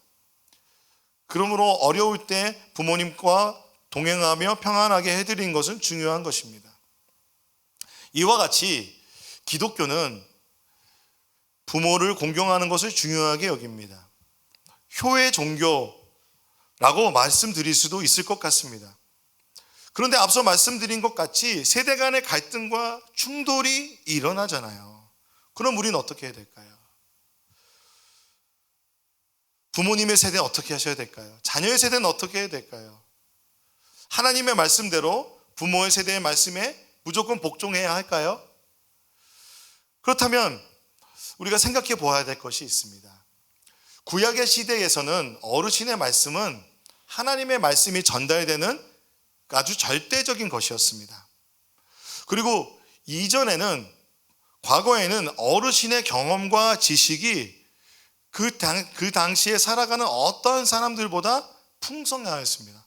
그러므로 어려울 때 부모님과 동행하며 평안하게 해드린 것은 중요한 것입니다. 이와 같이 기독교는 부모를 공경하는 것을 중요하게 여깁니다. 효의 종교라고 말씀드릴 수도 있을 것 같습니다. 그런데 앞서 말씀드린 것 같이 세대 간의 갈등과 충돌이 일어나잖아요. 그럼 우리는 어떻게 해야 될까요? 부모님의 세대는 어떻게 하셔야 될까요? 자녀의 세대는 어떻게 해야 될까요? 하나님의 말씀대로 부모의 세대의 말씀에 무조건 복종해야 할까요? 그렇다면 우리가 생각해 보아야 될 것이 있습니다. 구약의 시대에서는 어르신의 말씀은 하나님의 말씀이 전달되는 아주 절대적인 것이었습니다. 그리고 이전에는, 과거에는 어르신의 경험과 지식이 그 당시에 살아가는 어떤 사람들보다 풍성하였습니다.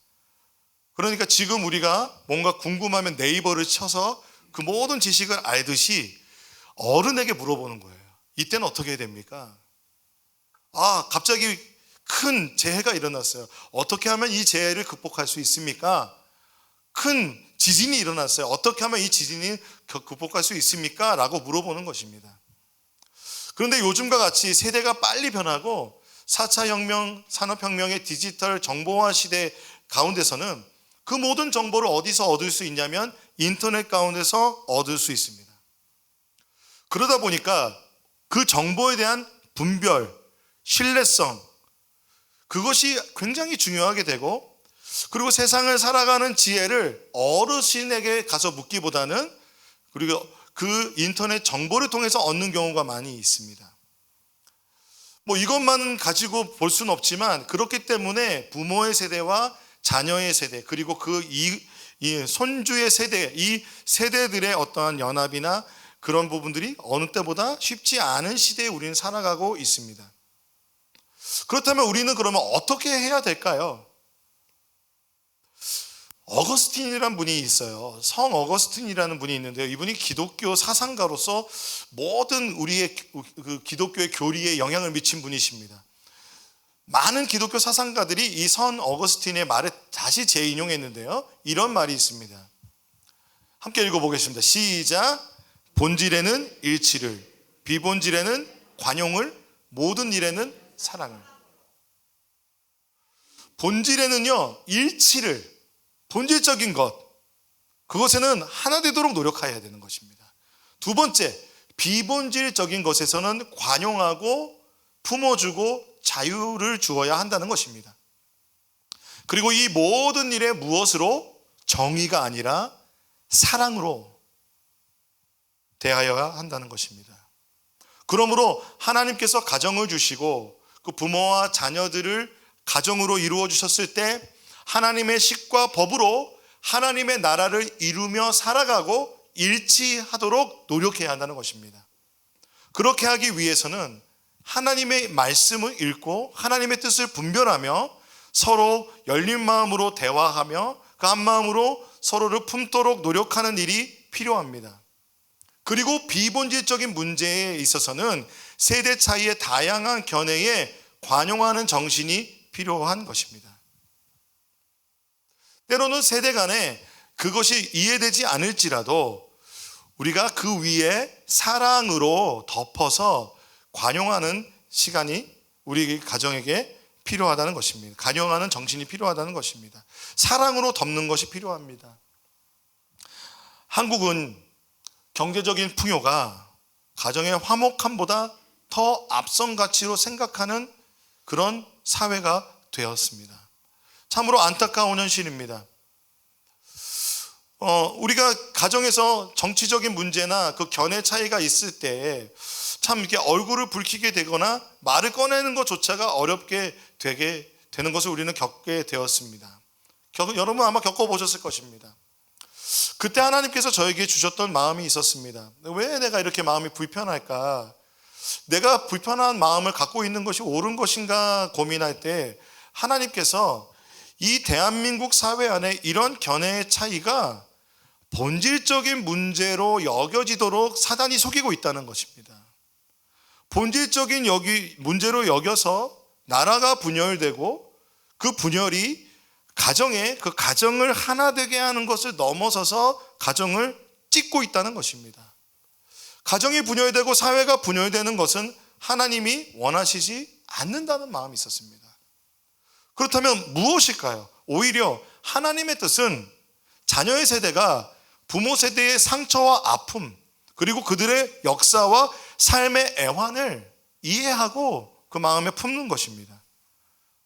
그러니까 지금 우리가 뭔가 궁금하면 네이버를 쳐서 그 모든 지식을 알듯이 어른에게 물어보는 거예요. 이때는 어떻게 해야 됩니까? 갑자기 큰 재해가 일어났어요. 어떻게 하면 이 재해를 극복할 수 있습니까? 큰 지진이 일어났어요. 어떻게 하면 이 지진이 극복할 수 있습니까? 라고 물어보는 것입니다. 그런데 요즘과 같이 세대가 빨리 변하고 4차 혁명, 산업혁명의 디지털 정보화 시대 가운데서는 그 모든 정보를 어디서 얻을 수 있냐면 인터넷 가운데서 얻을 수 있습니다. 그러다 보니까 그 정보에 대한 분별, 신뢰성, 그것이 굉장히 중요하게 되고, 그리고 세상을 살아가는 지혜를 어르신에게 가서 묻기보다는 그리고 그 인터넷 정보를 통해서 얻는 경우가 많이 있습니다. 이것만 가지고 볼 수는 없지만, 그렇기 때문에 부모의 세대와 자녀의 세대, 그리고 이 손주의 세대, 이 세대들의 어떠한 연합이나 그런 부분들이 어느 때보다 쉽지 않은 시대에 우리는 살아가고 있습니다. 그렇다면 우리는 그러면 어떻게 해야 될까요? 어거스틴이라는 분이 있어요. 성 어거스틴이라는 분이 있는데요. 이분이 기독교 사상가로서 모든 우리의 그 기독교의 교리에 영향을 미친 분이십니다. 많은 기독교 사상가들이 이 성 어거스틴의 말을 다시 재인용했는데요. 이런 말이 있습니다. 함께 읽어보겠습니다. 시작. 본질에는 일치를, 비본질에는 관용을, 모든 일에는 사랑을. 본질에는요, 일치를, 본질적인 것, 그것에는 하나 되도록 노력해야 되는 것입니다. 두 번째, 비본질적인 것에서는 관용하고 품어주고 자유를 주어야 한다는 것입니다. 그리고 이 모든 일에 무엇으로? 정의가 아니라 사랑으로 대하여야 한다는 것입니다. 그러므로 하나님께서 가정을 주시고 그 부모와 자녀들을 가정으로 이루어 주셨을 때 하나님의 식과 법으로 하나님의 나라를 이루며 살아가고 일치하도록 노력해야 한다는 것입니다. 그렇게 하기 위해서는 하나님의 말씀을 읽고 하나님의 뜻을 분별하며 서로 열린 마음으로 대화하며 그 한 마음으로 서로를 품도록 노력하는 일이 필요합니다. 그리고 비본질적인 문제에 있어서는 세대 차이의 다양한 견해에 관용하는 정신이 필요한 것입니다. 때로는 세대 간에 그것이 이해되지 않을지라도 우리가 그 위에 사랑으로 덮어서 관용하는 시간이 우리 가정에게 필요하다는 것입니다. 관용하는 정신이 필요하다는 것입니다. 사랑으로 덮는 것이 필요합니다. 한국은 경제적인 풍요가 가정의 화목함보다 더 앞선 가치로 생각하는 그런 사회가 되었습니다. 참으로 안타까운 현실입니다. 우리가 가정에서 정치적인 문제나 그 견해 차이가 있을 때 참 이렇게 얼굴을 붉히게 되거나 말을 꺼내는 것조차가 어렵게 되게 되는 것을 우리는 겪게 되었습니다. 여러분 아마 겪어보셨을 것입니다. 그때 하나님께서 저에게 주셨던 마음이 있었습니다. 왜 내가 이렇게 마음이 불편할까? 내가 불편한 마음을 갖고 있는 것이 옳은 것인가 고민할 때 하나님께서 이 대한민국 사회 안에 이런 견해의 차이가 본질적인 문제로 여겨지도록 사단이 속이고 있다는 것입니다. 본질적인 문제로 여겨서 나라가 분열되고 그 분열이 그 가정을 하나 되게 하는 것을 넘어서서 가정을 찢고 있다는 것입니다. 가정이 분열되고 사회가 분열되는 것은 하나님이 원하시지 않는다는 마음이 있었습니다. 그렇다면 무엇일까요? 오히려 하나님의 뜻은 자녀의 세대가 부모 세대의 상처와 아픔, 그리고 그들의 역사와 삶의 애환을 이해하고 그 마음에 품는 것입니다.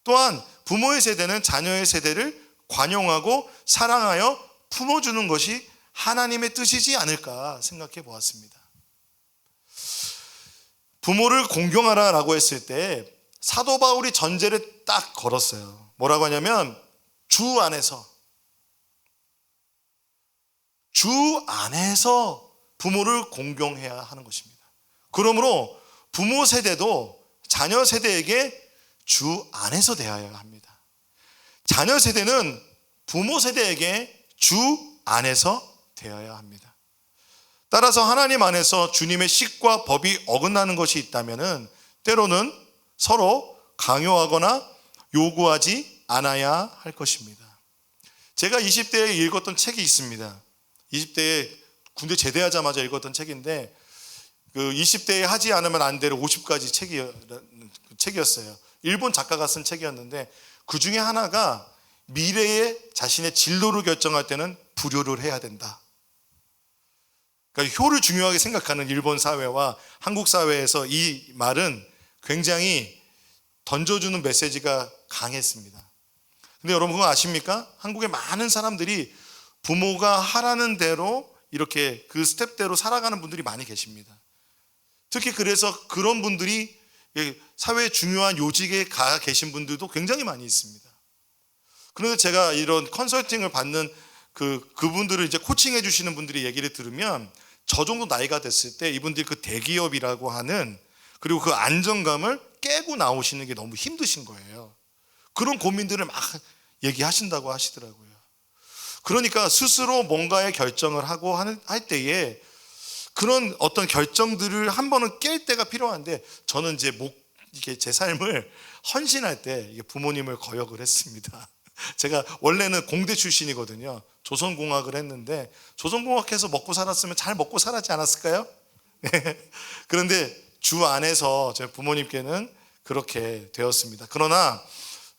또한 부모의 세대는 자녀의 세대를 관용하고 사랑하여 품어주는 것이 하나님의 뜻이지 않을까 생각해 보았습니다. 부모를 공경하라라고 했을 때 사도 바울이 전제를 딱 걸었어요. 뭐라고 하냐면 주 안에서 부모를 공경해야 하는 것입니다. 그러므로 부모 세대도 자녀 세대에게 주 안에서 대하여야 합니다. 자녀 세대는 부모 세대에게 주 안에서 대하여야 합니다. 따라서 하나님 안에서 주님의 식과 법이 어긋나는 것이 있다면 때로는 서로 강요하거나 요구하지 않아야 할 것입니다. 제가 20대에 읽었던 책이 있습니다. 20대에 군대 제대하자마자 읽었던 책인데 그 20대에 하지 않으면 안 될 50가지 책이었어요. 일본 작가가 쓴 책이었는데 그 중에 하나가 미래의 자신의 진로를 결정할 때는 불효를 해야 된다. 그러니까 효를 중요하게 생각하는 일본 사회와 한국 사회에서 이 말은 굉장히 던져주는 메시지가 강했습니다. 근데 여러분 그거 아십니까? 한국의 많은 사람들이 부모가 하라는 대로 이렇게 그 스텝대로 살아가는 분들이 많이 계십니다. 특히 그래서 그런 분들이 사회의 중요한 요직에 가 계신 분들도 굉장히 많이 있습니다. 그런데 제가 이런 컨설팅을 받는 그분들을 이제 코칭해 주시는 분들이 얘기를 들으면 저 정도 나이가 됐을 때 이분들이 그 대기업이라고 하는 그리고 그 안정감을 깨고 나오시는 게 너무 힘드신 거예요. 그런 고민들을 막 얘기하신다고 하시더라고요. 그러니까 스스로 뭔가의 결정을 하고 할 때에 그런 어떤 결정들을 한 번은 깰 때가 필요한데 저는 이제 이게 제 삶을 헌신할 때 부모님을 거역을 했습니다. 제가 원래는 공대 출신이거든요. 조선공학을 했는데 조선공학해서 먹고 살았으면 잘 먹고 살았지 않았을까요? 그런데 주 안에서 제 부모님께는 그렇게 되었습니다. 그러나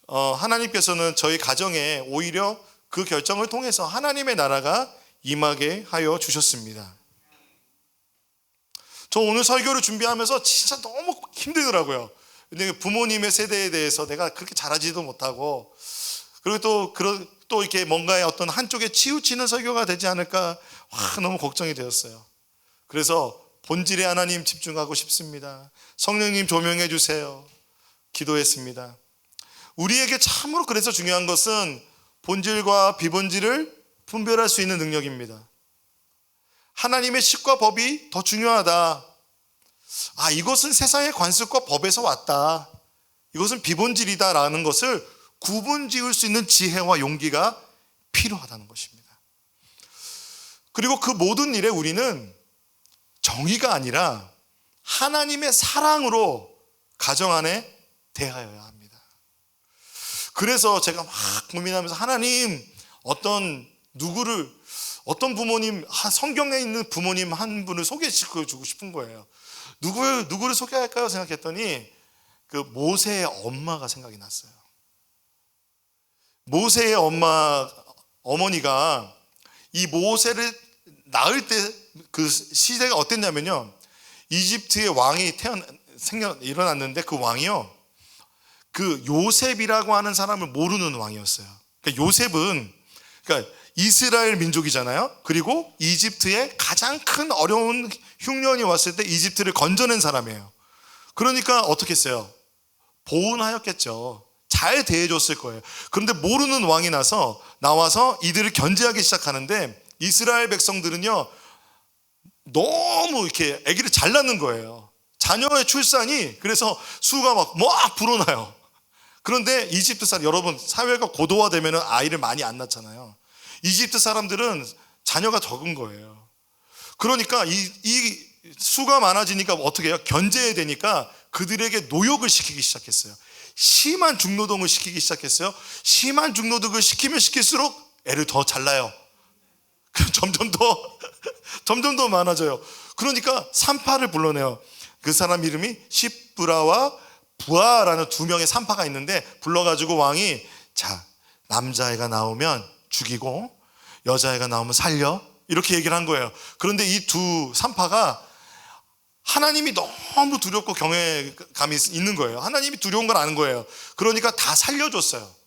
하나님께서는 저희 가정에 오히려 그 결정을 통해서 하나님의 나라가 임하게 하여 주셨습니다. 저 오늘 설교를 준비하면서 진짜 너무 힘들더라고요. 근데 부모님의 세대에 대해서 내가 그렇게 잘하지도 못하고 그리고 또 이렇게 뭔가의 어떤 한쪽에 치우치는 설교가 되지 않을까 너무 걱정이 되었어요. 그래서 본질의 하나님 집중하고 싶습니다. 성령님 조명해 주세요. 기도했습니다. 우리에게 참으로 그래서 중요한 것은 본질과 비본질을 분별할 수 있는 능력입니다. 하나님의 식과 법이 더 중요하다. 이것은 세상의 관습과 법에서 왔다. 이것은 비본질이다라는 것을 구분 지을 수 있는 지혜와 용기가 필요하다는 것입니다. 그리고 그 모든 일에 우리는 정의가 아니라 하나님의 사랑으로 가정 안에 대하여야 합니다. 그래서 제가 막 고민하면서 하나님 어떤 부모님, 성경에 있는 부모님 한 분을 소개시켜주고 싶은 거예요. 누구를 소개할까요? 생각했더니 그 모세의 엄마가 생각이 났어요. 모세의 어머니가 이 모세를 낳을 때 그 시대가 어땠냐면요. 이집트의 왕이 일어났는데 그 왕이요. 그 요셉이라고 하는 사람을 모르는 왕이었어요. 그러니까 요셉은 이스라엘 민족이잖아요. 그리고 이집트에 가장 큰 어려운 흉년이 왔을 때 이집트를 건져낸 사람이에요. 그러니까 어떻게 했어요? 보은하였겠죠. 잘 대해줬을 거예요. 그런데 모르는 왕이 나와서 이들을 견제하기 시작하는데 이스라엘 백성들은요 너무 이렇게 아기를 잘 낳는 거예요. 자녀의 출산이 그래서 수가 막 불어나요. 그런데 이집트 사람, 여러분 사회가 고도화되면 아이를 많이 안 낳잖아요. 이집트 사람들은 자녀가 적은 거예요. 그러니까 이 수가 많아지니까 어떻게 해요? 견제해야 되니까 그들에게 노역을 시키기 시작했어요. 심한 중노동을 시키기 시작했어요. 심한 중노동을 시키면 시킬수록 애를 더 잘 낳아요. 점점 더 많아져요. 그러니까 산파를 불러내요. 그 사람 이름이 시브라와 부아라는 두 명의 산파가 있는데 불러가지고 왕이 남자애가 나오면 죽이고 여자애가 나오면 살려 이렇게 얘기를 한 거예요. 그런데 이 두 산파가 하나님이 너무 두렵고 경외감이 있는 거예요. 하나님이 두려운 걸 아는 거예요. 그러니까 다 살려줬어요.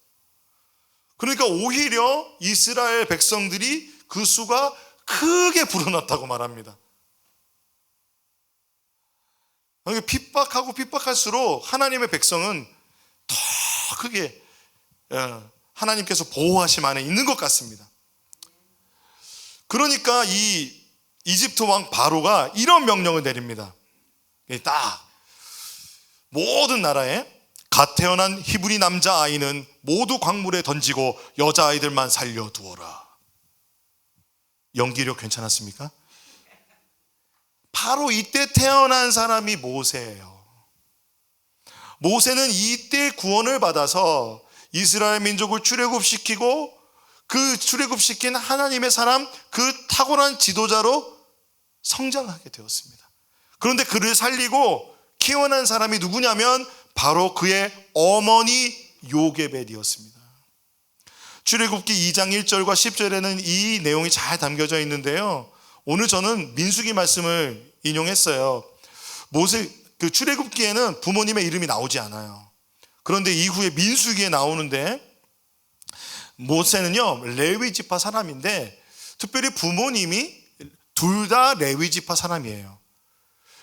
그러니까 오히려 이스라엘 백성들이 그 수가 크게 불어났다고 말합니다. 핍박하고 핍박할수록 하나님의 백성은 더 크게 하나님께서 보호하심 안에 있는 것 같습니다. 그러니까 이 이집트 왕 바로가 이런 명령을 내립니다. 딱 모든 나라에 갓 태어난 히브리 남자아이는 모두 광물에 던지고 여자아이들만 살려두어라. 연기력 괜찮았습니까? 바로 이때 태어난 사람이 모세예요. 모세는 이때 구원을 받아서 이스라엘 민족을 출애굽시키고 그 출애굽시킨 하나님의 사람, 그 탁월한 지도자로 성장하게 되었습니다. 그런데 그를 살리고 키워낸 사람이 누구냐면 바로 그의 어머니 요게벳이었습니다. 출애굽기 2장 1절과 10절에는 이 내용이 잘 담겨져 있는데요, 오늘 저는 민수기 말씀을 인용했어요. 모세 그 출애굽기에는 부모님의 이름이 나오지 않아요. 그런데 이후에 민수기에 나오는데 모세는요 레위 지파 사람인데 특별히 부모님이 둘 다 레위 지파 사람이에요.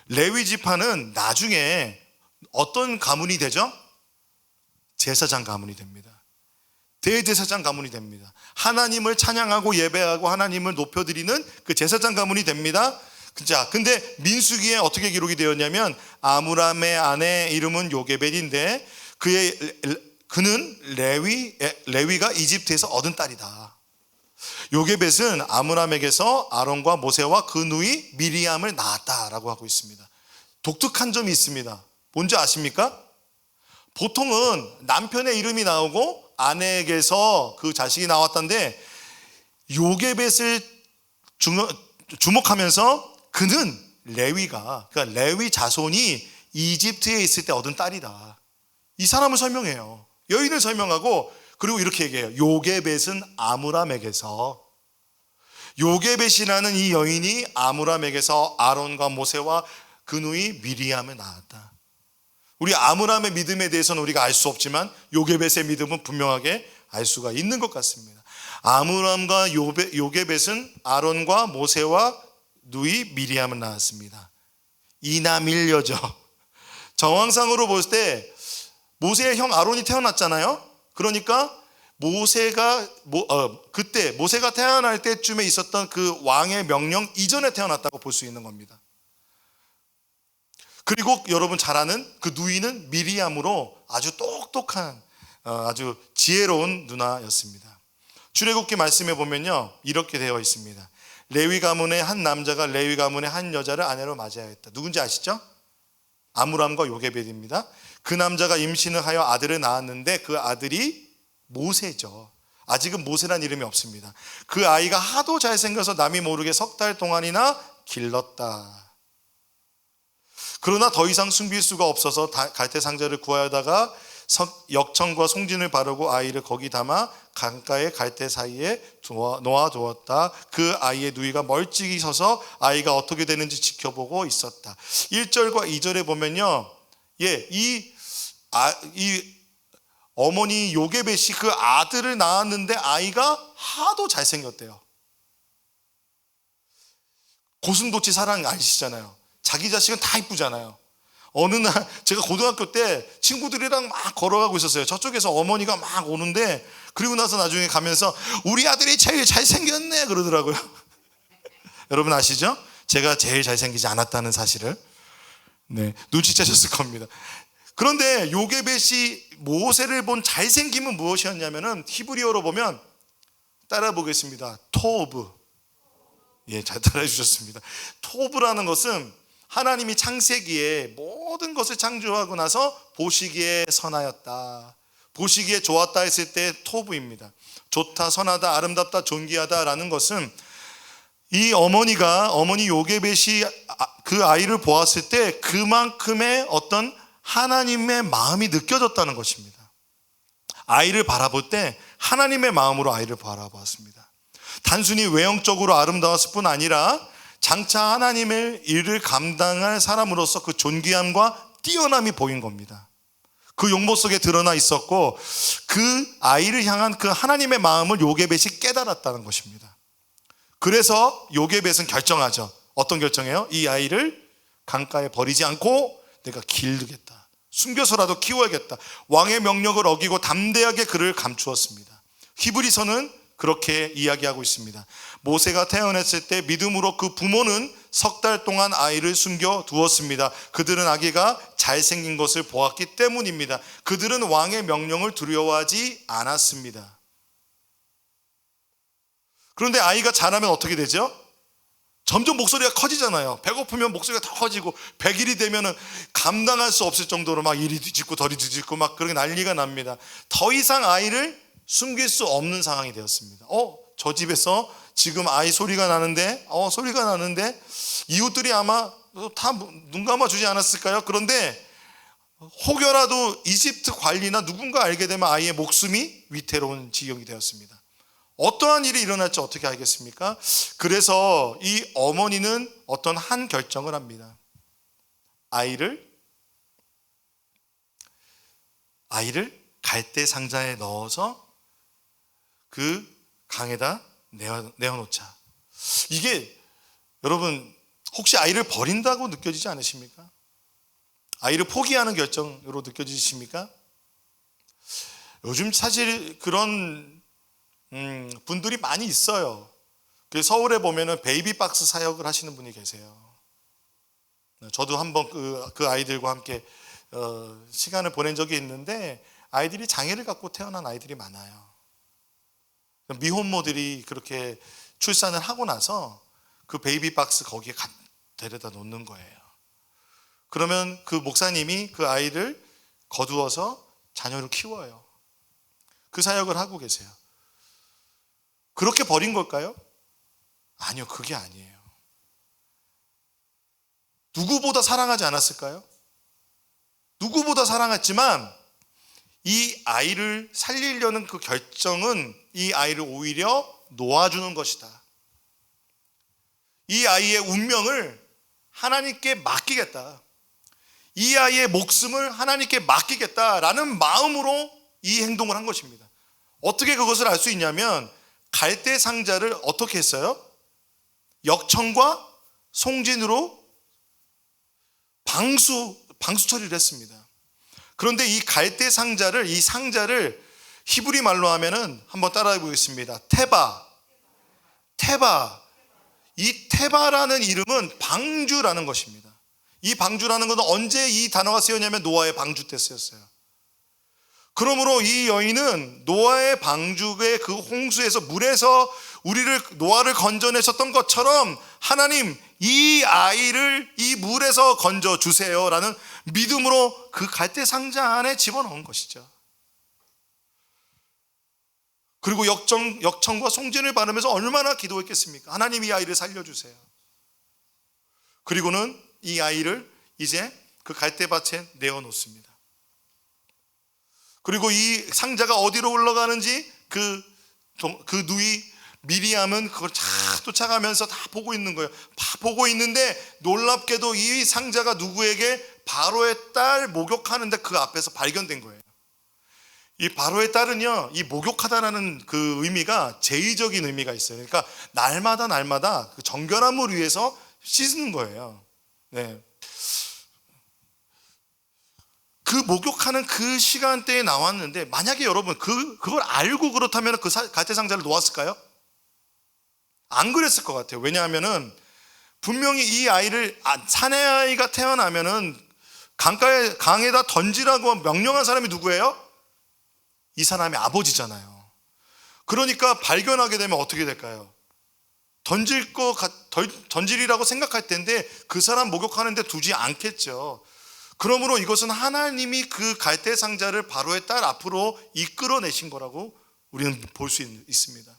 레위 지파는 나중에 어떤 가문이 되죠? 제사장 가문이 됩니다. 대제사장 가문이 됩니다. 하나님을 찬양하고 예배하고 하나님을 높여드리는 그 제사장 가문이 됩니다. 자, 근데 민수기에 어떻게 기록이 되었냐면 아므람의 아내 이름은 요게벳인데 그는 레위가 이집트에서 얻은 딸이다. 요게벳은 아므람에게서 아론과 모세와 그 누이 미리암을 낳았다라고 하고 있습니다. 독특한 점이 있습니다. 뭔지 아십니까? 보통은 남편의 이름이 나오고 아내에게서 그 자식이 나왔던데 요게벳을 주목하면서 그는 그러니까 레위 자손이 이집트에 있을 때 얻은 딸이다. 이 사람을 설명해요. 여인을 설명하고 그리고 이렇게 얘기해요. 요게벳은 아므람에게서, 요게벳이라는 이 여인이 아므람에게서 아론과 모세와 그 누이 미리암을 낳았다. 우리 아므람의 믿음에 대해서는 우리가 알 수 없지만 요게벳의 믿음은 분명하게 알 수가 있는 것 같습니다. 아므람과 요게벳은 아론과 모세와 누이 미리암을 낳았습니다. 이남일녀죠. 정황상으로 볼 때 모세의 형 아론이 태어났잖아요. 그러니까 그때 모세가 태어날 때쯤에 있었던 그 왕의 명령 이전에 태어났다고 볼 수 있는 겁니다. 그리고 여러분 잘 아는 그 누이는 미리암으로 아주 똑똑한 아주 지혜로운 누나였습니다. 출애굽기 말씀에 보면요 이렇게 되어 있습니다. 레위 가문의 한 남자가 레위 가문의 한 여자를 아내로 맞이하였다. 누군지 아시죠? 아므람과 요게벳입니다. 그 남자가 임신을 하여 아들을 낳았는데 그 아들이 모세죠. 아직은 모세란 이름이 없습니다. 그 아이가 하도 잘생겨서 남이 모르게 석 달 동안이나 길렀다. 그러나 더 이상 숨길 수가 없어서 갈대 상자를 구하여다가 역청과 송진을 바르고 아이를 거기 담아 강가의 갈대 사이에 놓아두었다. 그 아이의 누이가 멀찍이 서서 아이가 어떻게 되는지 지켜보고 있었다. 1절과 2절에 보면요, 이 어머니 요게벳이 그 아들을 낳았는데 아이가 하도 잘생겼대요. 고슴도치 사랑 아시잖아요. 자기 자식은 다 이쁘잖아요. 어느 날 제가 고등학교 때 친구들이랑 막 걸어가고 있었어요. 저쪽에서 어머니가 막 오는데 그리고 나서 나중에 가면서 우리 아들이 제일 잘생겼네 그러더라고요. 여러분 아시죠? 제가 제일 잘생기지 않았다는 사실을 눈치채셨을 겁니다. 그런데 요게벳이 모세를 본 잘생김은 무엇이었냐면은 히브리어로 보면 따라 보겠습니다. 토브. 잘 따라해 주셨습니다. 토브라는 것은 하나님이 창세기에 모든 것을 창조하고 나서 보시기에 선하였다, 보시기에 좋았다 했을 때 토브입니다. 좋다, 선하다, 아름답다, 존귀하다 라는 것은 이 어머니 요게벳이 그 아이를 보았을 때 그만큼의 어떤 하나님의 마음이 느껴졌다는 것입니다. 아이를 바라볼 때 하나님의 마음으로 아이를 바라보았습니다. 단순히 외형적으로 아름다웠을 뿐 아니라 장차 하나님의 일을 감당할 사람으로서 그 존귀함과 뛰어남이 보인 겁니다. 그 용모 속에 드러나 있었고, 그 아이를 향한 그 하나님의 마음을 요게벳이 깨달았다는 것입니다. 그래서 요게벳은 결정하죠. 어떤 결정이에요? 이 아이를 강가에 버리지 않고 내가 기르겠다, 숨겨서라도 키워야겠다. 왕의 명령을 어기고 담대하게 그를 감추었습니다. 히브리서는 그렇게 이야기하고 있습니다. 모세가 태어났을 때 믿음으로 그 부모는 석 달 동안 아이를 숨겨 두었습니다. 그들은 아기가 잘생긴 것을 보았기 때문입니다. 그들은 왕의 명령을 두려워하지 않았습니다. 그런데 아이가 자라면 어떻게 되죠? 점점 목소리가 커지잖아요. 배고프면 목소리가 더 커지고, 100일이 되면 감당할 수 없을 정도로 막 이리 뒤집고 저리 뒤집고 막 그렇게 난리가 납니다. 더 이상 아이를 숨길 수 없는 상황이 되었습니다. 저 집에서 지금 아이 소리가 나는데, 소리가 나는데 이웃들이 아마 다 눈 감아주지 않았을까요? 그런데 혹여라도 이집트 관리나 누군가 알게 되면 아이의 목숨이 위태로운 지경이 되었습니다. 어떠한 일이 일어날지 어떻게 알겠습니까? 그래서 이 어머니는 어떤 한 결정을 합니다. 아이를 갈대 상자에 넣어서 그 강에다 내어놓자. 이게 여러분, 혹시 아이를 버린다고 느껴지지 않으십니까? 아이를 포기하는 결정으로 느껴지십니까? 요즘 사실 그런 분들이 많이 있어요. 서울에 보면은 베이비박스 사역을 하시는 분이 계세요. 저도 한번 그 아이들과 함께 시간을 보낸 적이 있는데, 아이들이 장애를 갖고 태어난 아이들이 많아요. 미혼모들이 그렇게 출산을 하고 나서 그 베이비박스 거기에 데려다 놓는 거예요. 그러면 그 목사님이 그 아이를 거두어서 자녀를 키워요. 그 사역을 하고 계세요. 그렇게 버린 걸까요? 아니요, 그게 아니에요. 누구보다 사랑하지 않았을까요? 누구보다 사랑했지만 이 아이를 살리려는 그 결정은 이 아이를 오히려 놓아주는 것이다. 이 아이의 운명을 하나님께 맡기겠다, 이 아이의 목숨을 하나님께 맡기겠다라는 마음으로 이 행동을 한 것입니다. 어떻게 그것을 알 수 있냐면, 갈대 상자를 어떻게 했어요? 역청과 송진으로 방수 처리를 했습니다. 그런데 이 갈대 상자를, 이 상자를 히브리 말로 하면은 한번 따라해 보겠습니다. 테바. 이 테바라는 이름은 방주라는 것입니다. 이 방주라는 것은 언제 이 단어가 쓰였냐면 노아의 방주 때 쓰였어요. 그러므로 이 여인은 노아의 방주의 그 홍수에서, 물에서 노아를 건져내셨던 것처럼 하나님, 이 아이를 이 물에서 건져 주세요라는 믿음으로 그 갈대 상자 안에 집어넣은 것이죠. 그리고 역청과 송진을 바르면서 얼마나 기도했겠습니까? 하나님, 이 아이를 살려주세요. 그리고는 이 아이를 이제 그 갈대밭에 내어놓습니다. 그리고 이 상자가 어디로 흘러가는지 그 누이 미리암은 그걸 쫓아가면서 다 보고 있는 거예요. 다 보고 있는데 놀랍게도 이 상자가 누구에게? 바로의 딸 목욕하는데 그 앞에서 발견된 거예요. 이 바로의 딸은요, 이 목욕하다라는 그 의미가 제의적인 의미가 있어요. 그러니까 날마다 그 정결함을 위해서 씻는 거예요. 네. 그 목욕하는 그 시간대에 나왔는데, 만약에 여러분 그걸 알고 그렇다면 그 갈대 상자를 놓았을까요? 안 그랬을 것 같아요. 왜냐하면은 분명히 이 아이를, 사내아이가 태어나면은 강에다 던지라고 명령한 사람이 누구예요? 이 사람의 아버지잖아요. 그러니까 발견하게 되면 어떻게 될까요? 던질이라고 생각할 텐데 그 사람 목욕하는데 두지 않겠죠. 그러므로 이것은 하나님이 그 갈대 상자를 바로의 딸 앞으로 이끌어내신 거라고 우리는 볼 수 있습니다.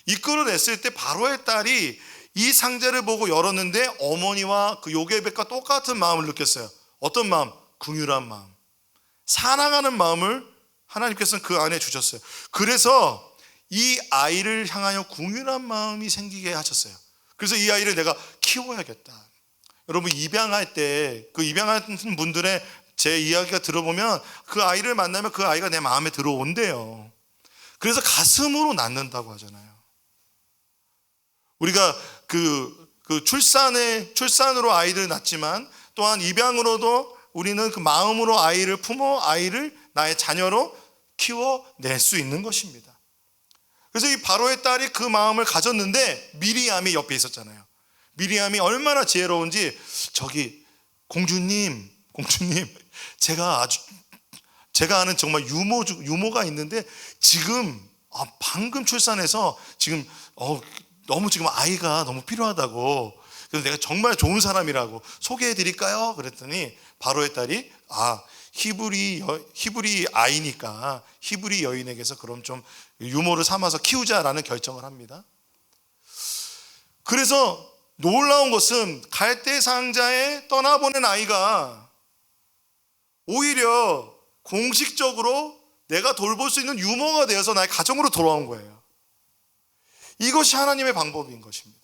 이끌어냈을 때 바로의 딸이 이 상자를 보고 열었는데 어머니와 그 요게벳과 똑같은 마음을 느꼈어요. 어떤 마음? 긍휼한 마음, 사랑하는 마음을 하나님께서는 그 안에 주셨어요. 그래서 이 아이를 향하여 긍휼한 마음이 생기게 하셨어요. 그래서 이 아이를 내가 키워야겠다. 여러분, 입양할 때 그 입양하는 분들의 제 이야기가 들어보면 그 아이를 만나면 그 아이가 내 마음에 들어온대요. 그래서 가슴으로 낳는다고 하잖아요. 우리가 출산으로 아이를 낳지만 또한 입양으로도 우리는 그 마음으로 아이를 품어 아이를 나의 자녀로 키워낼 수 있는 것입니다. 그래서 이 바로의 딸이 그 마음을 가졌는데 미리암이 옆에 있었잖아요. 미리암이 얼마나 지혜로운지, 저기 공주님 제가 아는 정말 유모가 있는데 지금 방금 출산해서 지금 너무 지금 아이가 너무 필요하다고, 그래서 내가 정말 좋은 사람이라고 소개해 드릴까요? 그랬더니 바로의 딸이 히브리 아이니까 히브리 여인에게서 그럼 좀 유모를 삼아서 키우자라는 결정을 합니다. 그래서 놀라운 것은 갈대 상자에 떠나보낸 아이가 오히려 공식적으로 내가 돌볼 수 있는 유모가 되어서 나의 가정으로 돌아온 거예요. 이것이 하나님의 방법인 것입니다.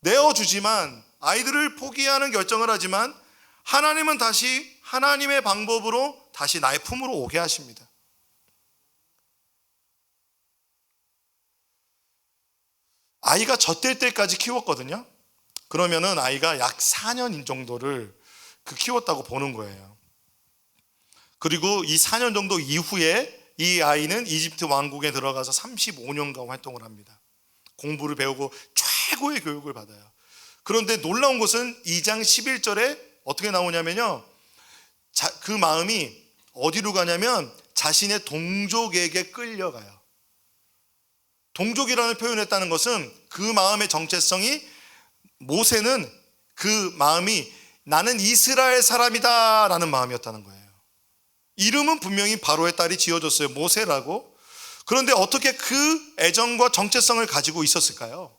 내어주지만, 아이들을 포기하는 결정을 하지만 하나님은 다시 하나님의 방법으로 다시 나의 품으로 오게 하십니다. 아이가 젖될 때까지 키웠거든요. 그러면은 아이가 약 4년 정도를 키웠다고 보는 거예요. 그리고 이 4년 정도 이후에 이 아이는 이집트 왕국에 들어가서 35년간 활동을 합니다. 공부를 배우고 최고의 교육을 받아요. 그런데 놀라운 것은 2장 11절에 어떻게 나오냐면요, 그 마음이 어디로 가냐면 자신의 동족에게 끌려가요. 동족이라는 표현을 했다는 것은 그 마음의 정체성이, 모세는 그 마음이 나는 이스라엘 사람이다 라는 마음이었다는 거예요. 이름은 분명히 바로의 딸이 지어줬어요, 모세라고. 그런데 어떻게 그 애정과 정체성을 가지고 있었을까요?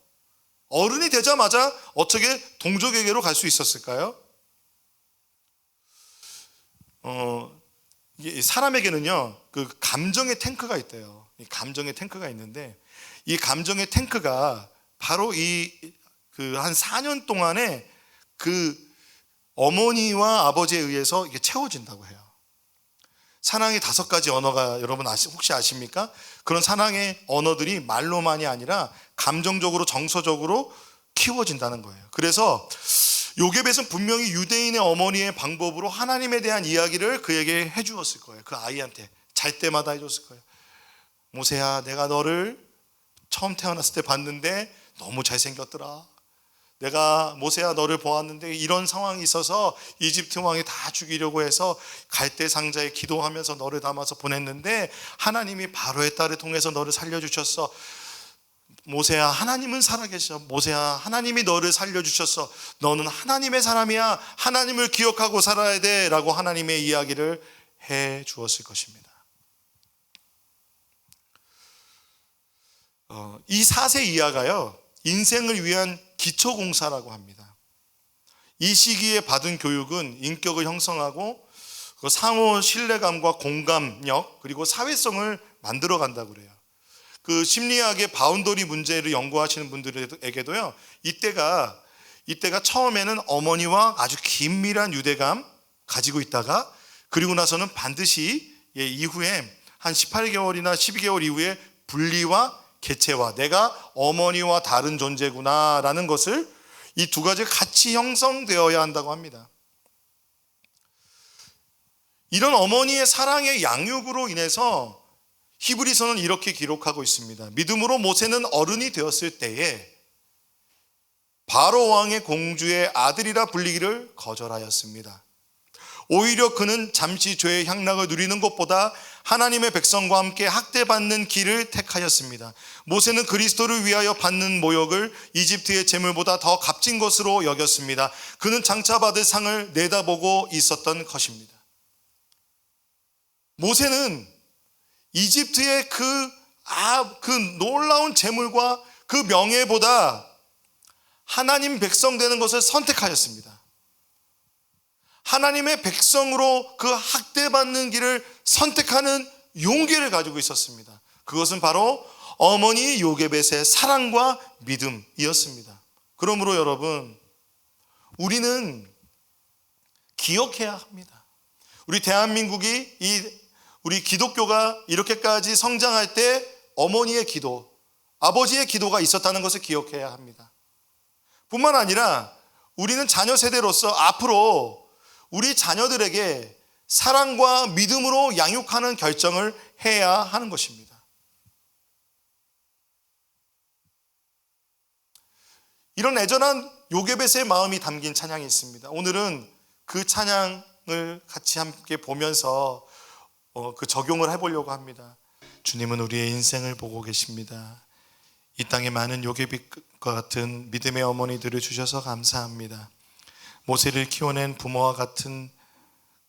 어른이 되자마자 어떻게 동족에게로 갈 수 있었을까요? 사람에게는요, 그 감정의 탱크가 있대요. 이 감정의 탱크가 있는데, 이 감정의 탱크가 바로 한 4년 동안에 그 어머니와 아버지에 의해서 이게 채워진다고 해요. 사랑의 5가지 언어가 여러분 혹시 아십니까? 그런 사랑의 언어들이 말로만이 아니라 감정적으로, 정서적으로 키워진다는 거예요. 그래서 요게벳은 분명히 유대인의 어머니의 방법으로 하나님에 대한 이야기를 그에게 해주었을 거예요. 그 아이한테 잘 때마다 해줬을 거예요. 모세야, 내가 너를 처음 태어났을 때 봤는데 너무 잘생겼더라. 내가 모세야 너를 보았는데 이런 상황이 있어서 이집트 왕이 다 죽이려고 해서 갈대 상자에 기도하면서 너를 담아서 보냈는데 하나님이 바로의 딸을 통해서 너를 살려주셨어. 모세야, 하나님은 살아계셔. 모세야, 하나님이 너를 살려주셨어. 너는 하나님의 사람이야. 하나님을 기억하고 살아야 돼 라고 하나님의 이야기를 해 주었을 것입니다. 이 4세 이하가요, 인생을 위한 기초공사라고 합니다. 이 시기에 받은 교육은 인격을 형성하고 상호 신뢰감과 공감력, 그리고 사회성을 만들어 간다고 그래요. 그 심리학의 바운더리 문제를 연구하시는 분들에게도요, 이때가 처음에는 어머니와 아주 긴밀한 유대감 가지고 있다가, 그리고 나서는 반드시 이후에 한 18개월이나 12개월 이후에 분리와 개체화, 내가 어머니와 다른 존재구나 라는 것을, 이 2가지가 같이 형성되어야 한다고 합니다. 이런 어머니의 사랑의 양육으로 인해서 히브리서는 이렇게 기록하고 있습니다. 믿음으로 모세는 어른이 되었을 때에 바로 왕의 공주의 아들이라 불리기를 거절하였습니다. 오히려 그는 잠시 죄의 향락을 누리는 것보다 하나님의 백성과 함께 학대받는 길을 택하였습니다. 모세는 그리스도를 위하여 받는 모욕을 이집트의 재물보다 더 값진 것으로 여겼습니다. 그는 장차 받을 상을 내다보고 있었던 것입니다. 모세는 이집트의 그 놀라운 재물과 그 명예보다 하나님 백성 되는 것을 선택하였습니다. 하나님의 백성으로 그 학대받는 길을 선택하는 용기를 가지고 있었습니다. 그것은 바로 어머니 요게벳의 사랑과 믿음이었습니다. 그러므로 여러분, 우리는 기억해야 합니다. 우리 대한민국이 우리 기독교가 이렇게까지 성장할 때 어머니의 기도, 아버지의 기도가 있었다는 것을 기억해야 합니다. 뿐만 아니라 우리는 자녀 세대로서 앞으로 우리 자녀들에게 사랑과 믿음으로 양육하는 결정을 해야 하는 것입니다. 이런 애절한 요게벳의 마음이 담긴 찬양이 있습니다. 오늘은 그 찬양을 같이 함께 보면서 그 적용을 해보려고 합니다. 주님은 우리의 인생을 보고 계십니다. 이 땅에 많은 요게벳과 같은 믿음의 어머니들을 주셔서 감사합니다. 모세를 키워낸 부모와 같은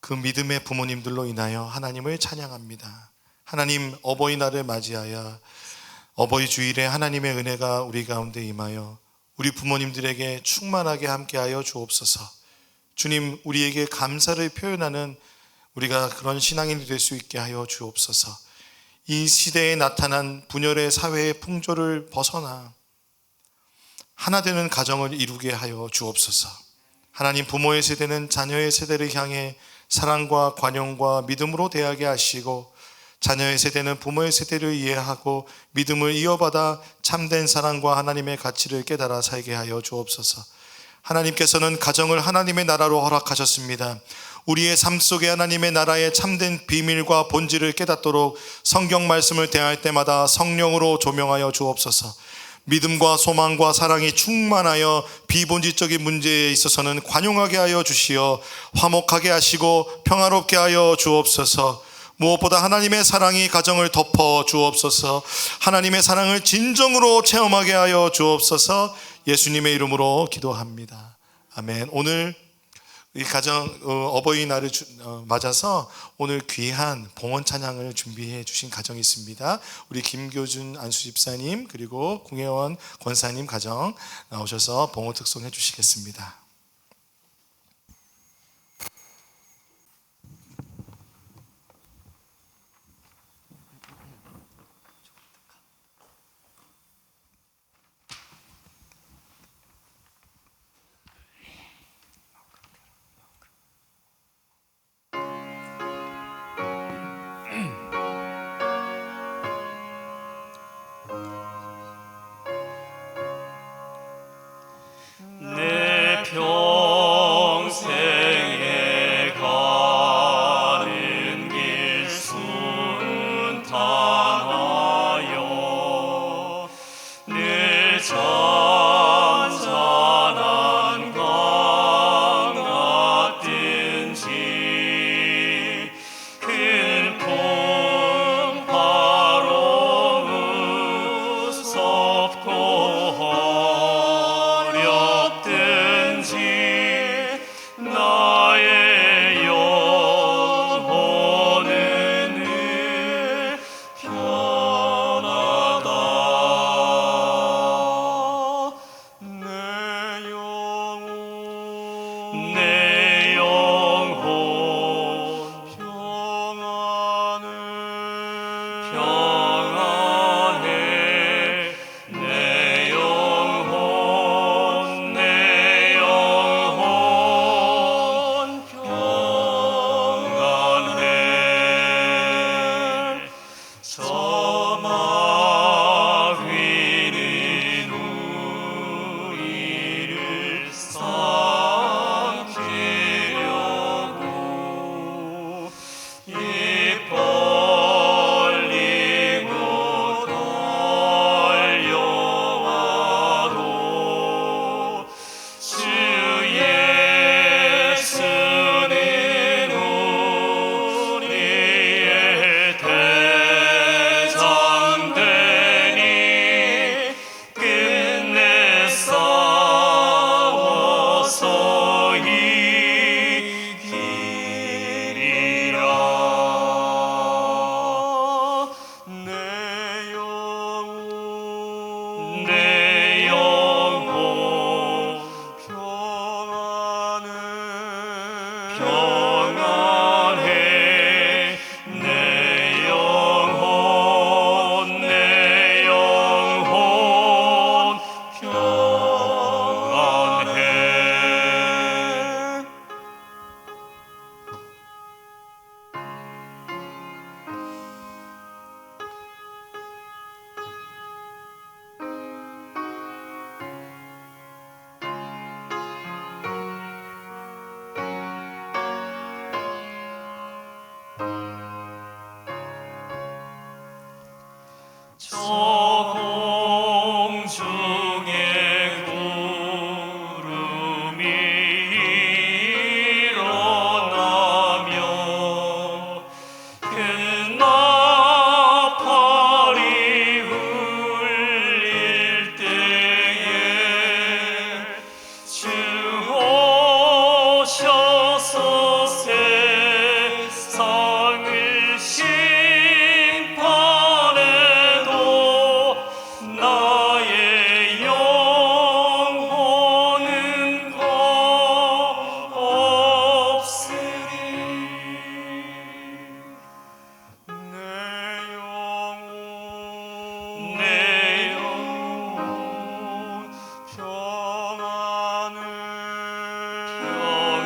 그 믿음의 부모님들로 인하여 하나님을 찬양합니다. 하나님, 어버이날을 맞이하여 어버이 주일에 하나님의 은혜가 우리 가운데 임하여 우리 부모님들에게 충만하게 함께하여 주옵소서. 주님, 우리에게 감사를 표현하는 우리가 그런 신앙인이 될 수 있게 하여 주옵소서. 이 시대에 나타난 분열의 사회의 풍조를 벗어나 하나 되는 가정을 이루게 하여 주옵소서. 하나님, 부모의 세대는 자녀의 세대를 향해 사랑과 관용과 믿음으로 대하게 하시고, 자녀의 세대는 부모의 세대를 이해하고 믿음을 이어받아 참된 사랑과 하나님의 가치를 깨달아 살게 하여 주옵소서. 하나님께서는 가정을 하나님의 나라로 허락하셨습니다. 우리의 삶 속에 하나님의 나라의 참된 비밀과 본질을 깨닫도록 성경 말씀을 대할 때마다 성령으로 조명하여 주옵소서. 믿음과 소망과 사랑이 충만하여 비본질적인 문제에 있어서는 관용하게 하여 주시어 화목하게 하시고 평화롭게 하여 주옵소서. 무엇보다 하나님의 사랑이 가정을 덮어 주옵소서. 하나님의 사랑을 진정으로 체험하게 하여 주옵소서. 예수님의 이름으로 기도합니다. 아멘. 오늘 이 가정 어버이날을 맞아서 오늘 귀한 봉헌 찬양을 준비해 주신 가정이 있습니다. 우리 김교준 안수 집사님 그리고 궁혜원 권사님 가정 나오셔서 봉헌 특송해 주시겠습니다. 내 평생에 가는 길 순탄하여 늘 잔잔한 강 같든지 큰 풍파로 무섭고 나의 영혼은 늘 편하다. 내 영혼 평안해. 내 영혼 평안해. 저막 위는 우리를 삼키네.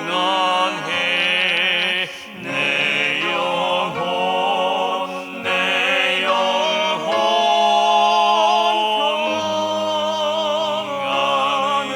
평안해 내 영혼 내 영혼 평안해.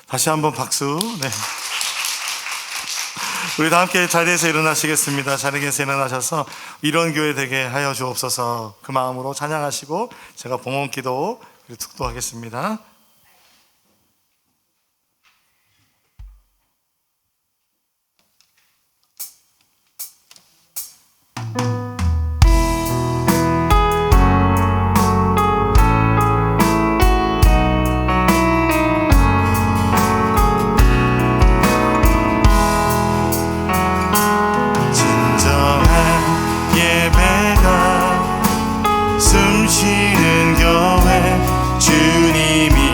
다시 한번 박수. 네. 우리 다 함께 자리에서 일어나시겠습니다. 자리에서 일어나셔서 이런 교회 되게 하여 주옵소서 그 마음으로 찬양하시고 제가 봉헌기도 그리고 축도하겠습니다. 숨쉬는 교회 주님이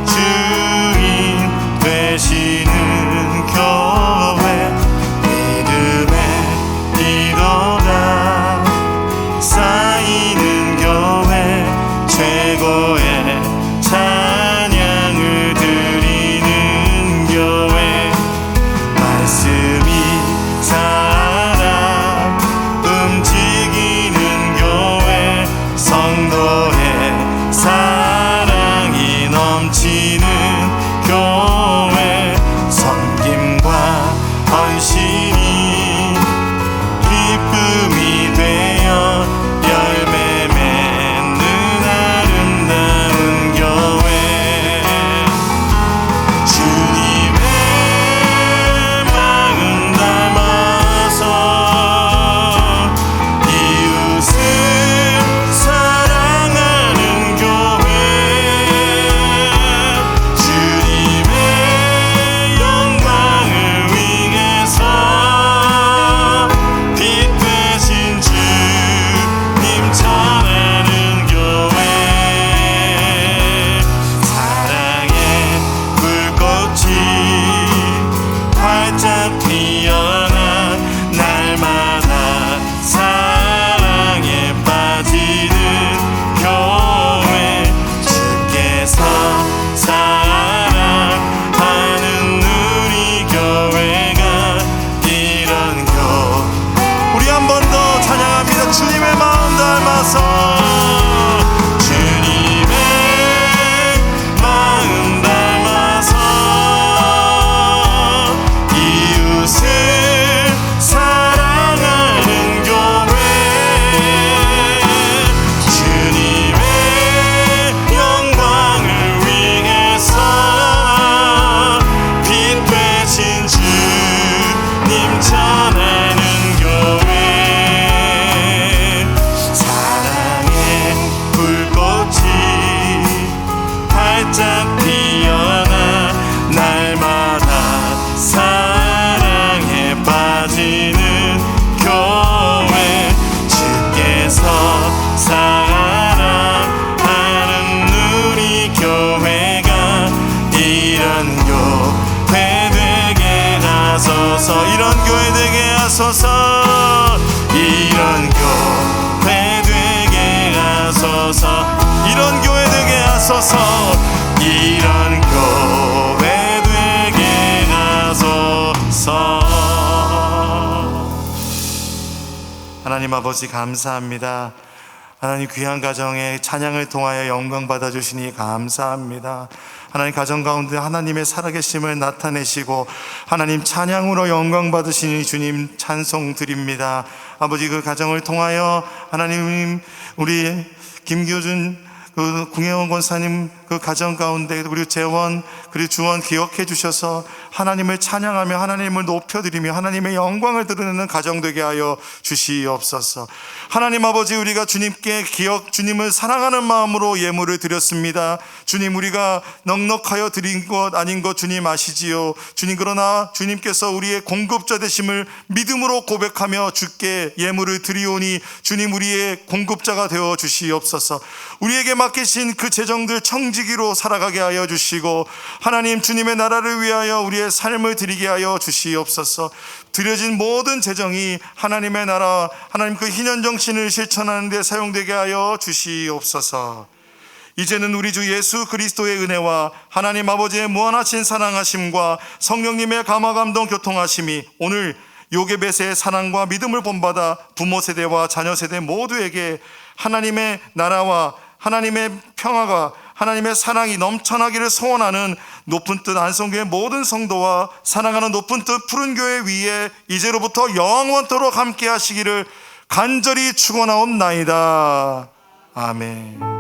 주인 되시는 교회 믿음의 기도가 쌓이는 교회 최고의 찬양을 드리는 교회 말씀이 살아 움직이는 교회 성도의 사랑이 넘치는 교회 섬김과 헌신이 기쁨이 되어 열매 맺는 아름다운 교회 주님의 마음 담아서 이웃을 사랑하는 교회 주님의 영광을 위해서 빛 되신 주님 전하는 교회 사랑의 불꽃이 활짝 피어나 날마다 사랑에 빠지는 교회 주께서 사랑하는 우리 교회가 이런 우리 한 번 더 찬양합니다. 주님의 마음 닮아서 주님의 마음 닮아서 이웃을 사랑하는 교회 주님의 영광을 위해서 빛 되신 주님 전하는 교회 사랑의 불꽃이 활짝 피어나 날마다 사랑에 빠지는 교회 주께서 사랑하는 우리 교회가 이런 교회 되게 하소서 이런 교회 되게 하소서 이런 교회 되게 하소서 이런 교회 되게 하소서 이런 교회 되게 하소서 하나님 아버지 감사합니다. 하나님 귀한 가정에 찬양을 통하여 영광 받아주시니 감사합니다. 하나님 가정 가운데 하나님의 살아계심을 나타내시고 하나님 찬양으로 영광 받으시니 주님 찬송 드립니다. 아버지 그 가정을 통하여 하나님 우리 김교준 그 궁혜원 권사님 그 가정 가운데 우리 재원 그리고 주원 기억해 주셔서 하나님을 찬양하며 하나님을 높여드리며 하나님의 영광을 드러내는 가정 되게 하여 주시옵소서. 하나님 아버지, 우리가 주님께 주님을 사랑하는 마음으로 예물을 드렸습니다. 주님, 우리가 넉넉하여 드린 것 아닌 것 주님 아시지요. 주님, 그러나 주님께서 우리의 공급자 되심을 믿음으로 고백하며 주께 예물을 드리오니 주님, 우리의 공급자가 되어 주시옵소서. 우리에게 맡기신 그 재정들 청지기로 살아가게 하여 주시고 하나님, 주님의 나라를 위하여 우리의 삶을 드리게 하여 주시옵소서. 드려진 모든 재정이 하나님의 나라, 하나님 그 희년 정신을 실천하는 데 사용되게 하여 주시옵소서. 이제는 우리 주 예수 그리스도의 은혜와 하나님 아버지의 무한하신 사랑하심과 성령님의 감화 감동 교통하심이 오늘 요게벳의 사랑과 믿음을 본받아 부모 세대와 자녀 세대 모두에게 하나님의 나라와 하나님의 평화가 하나님의 사랑이 넘쳐나기를 소원하는 높은 뜻 안성교회 모든 성도와 사랑하는 높은 뜻 푸른 교회 위에 이제로부터 영원토록 함께 하시기를 간절히 축원하옵나이다. 아멘.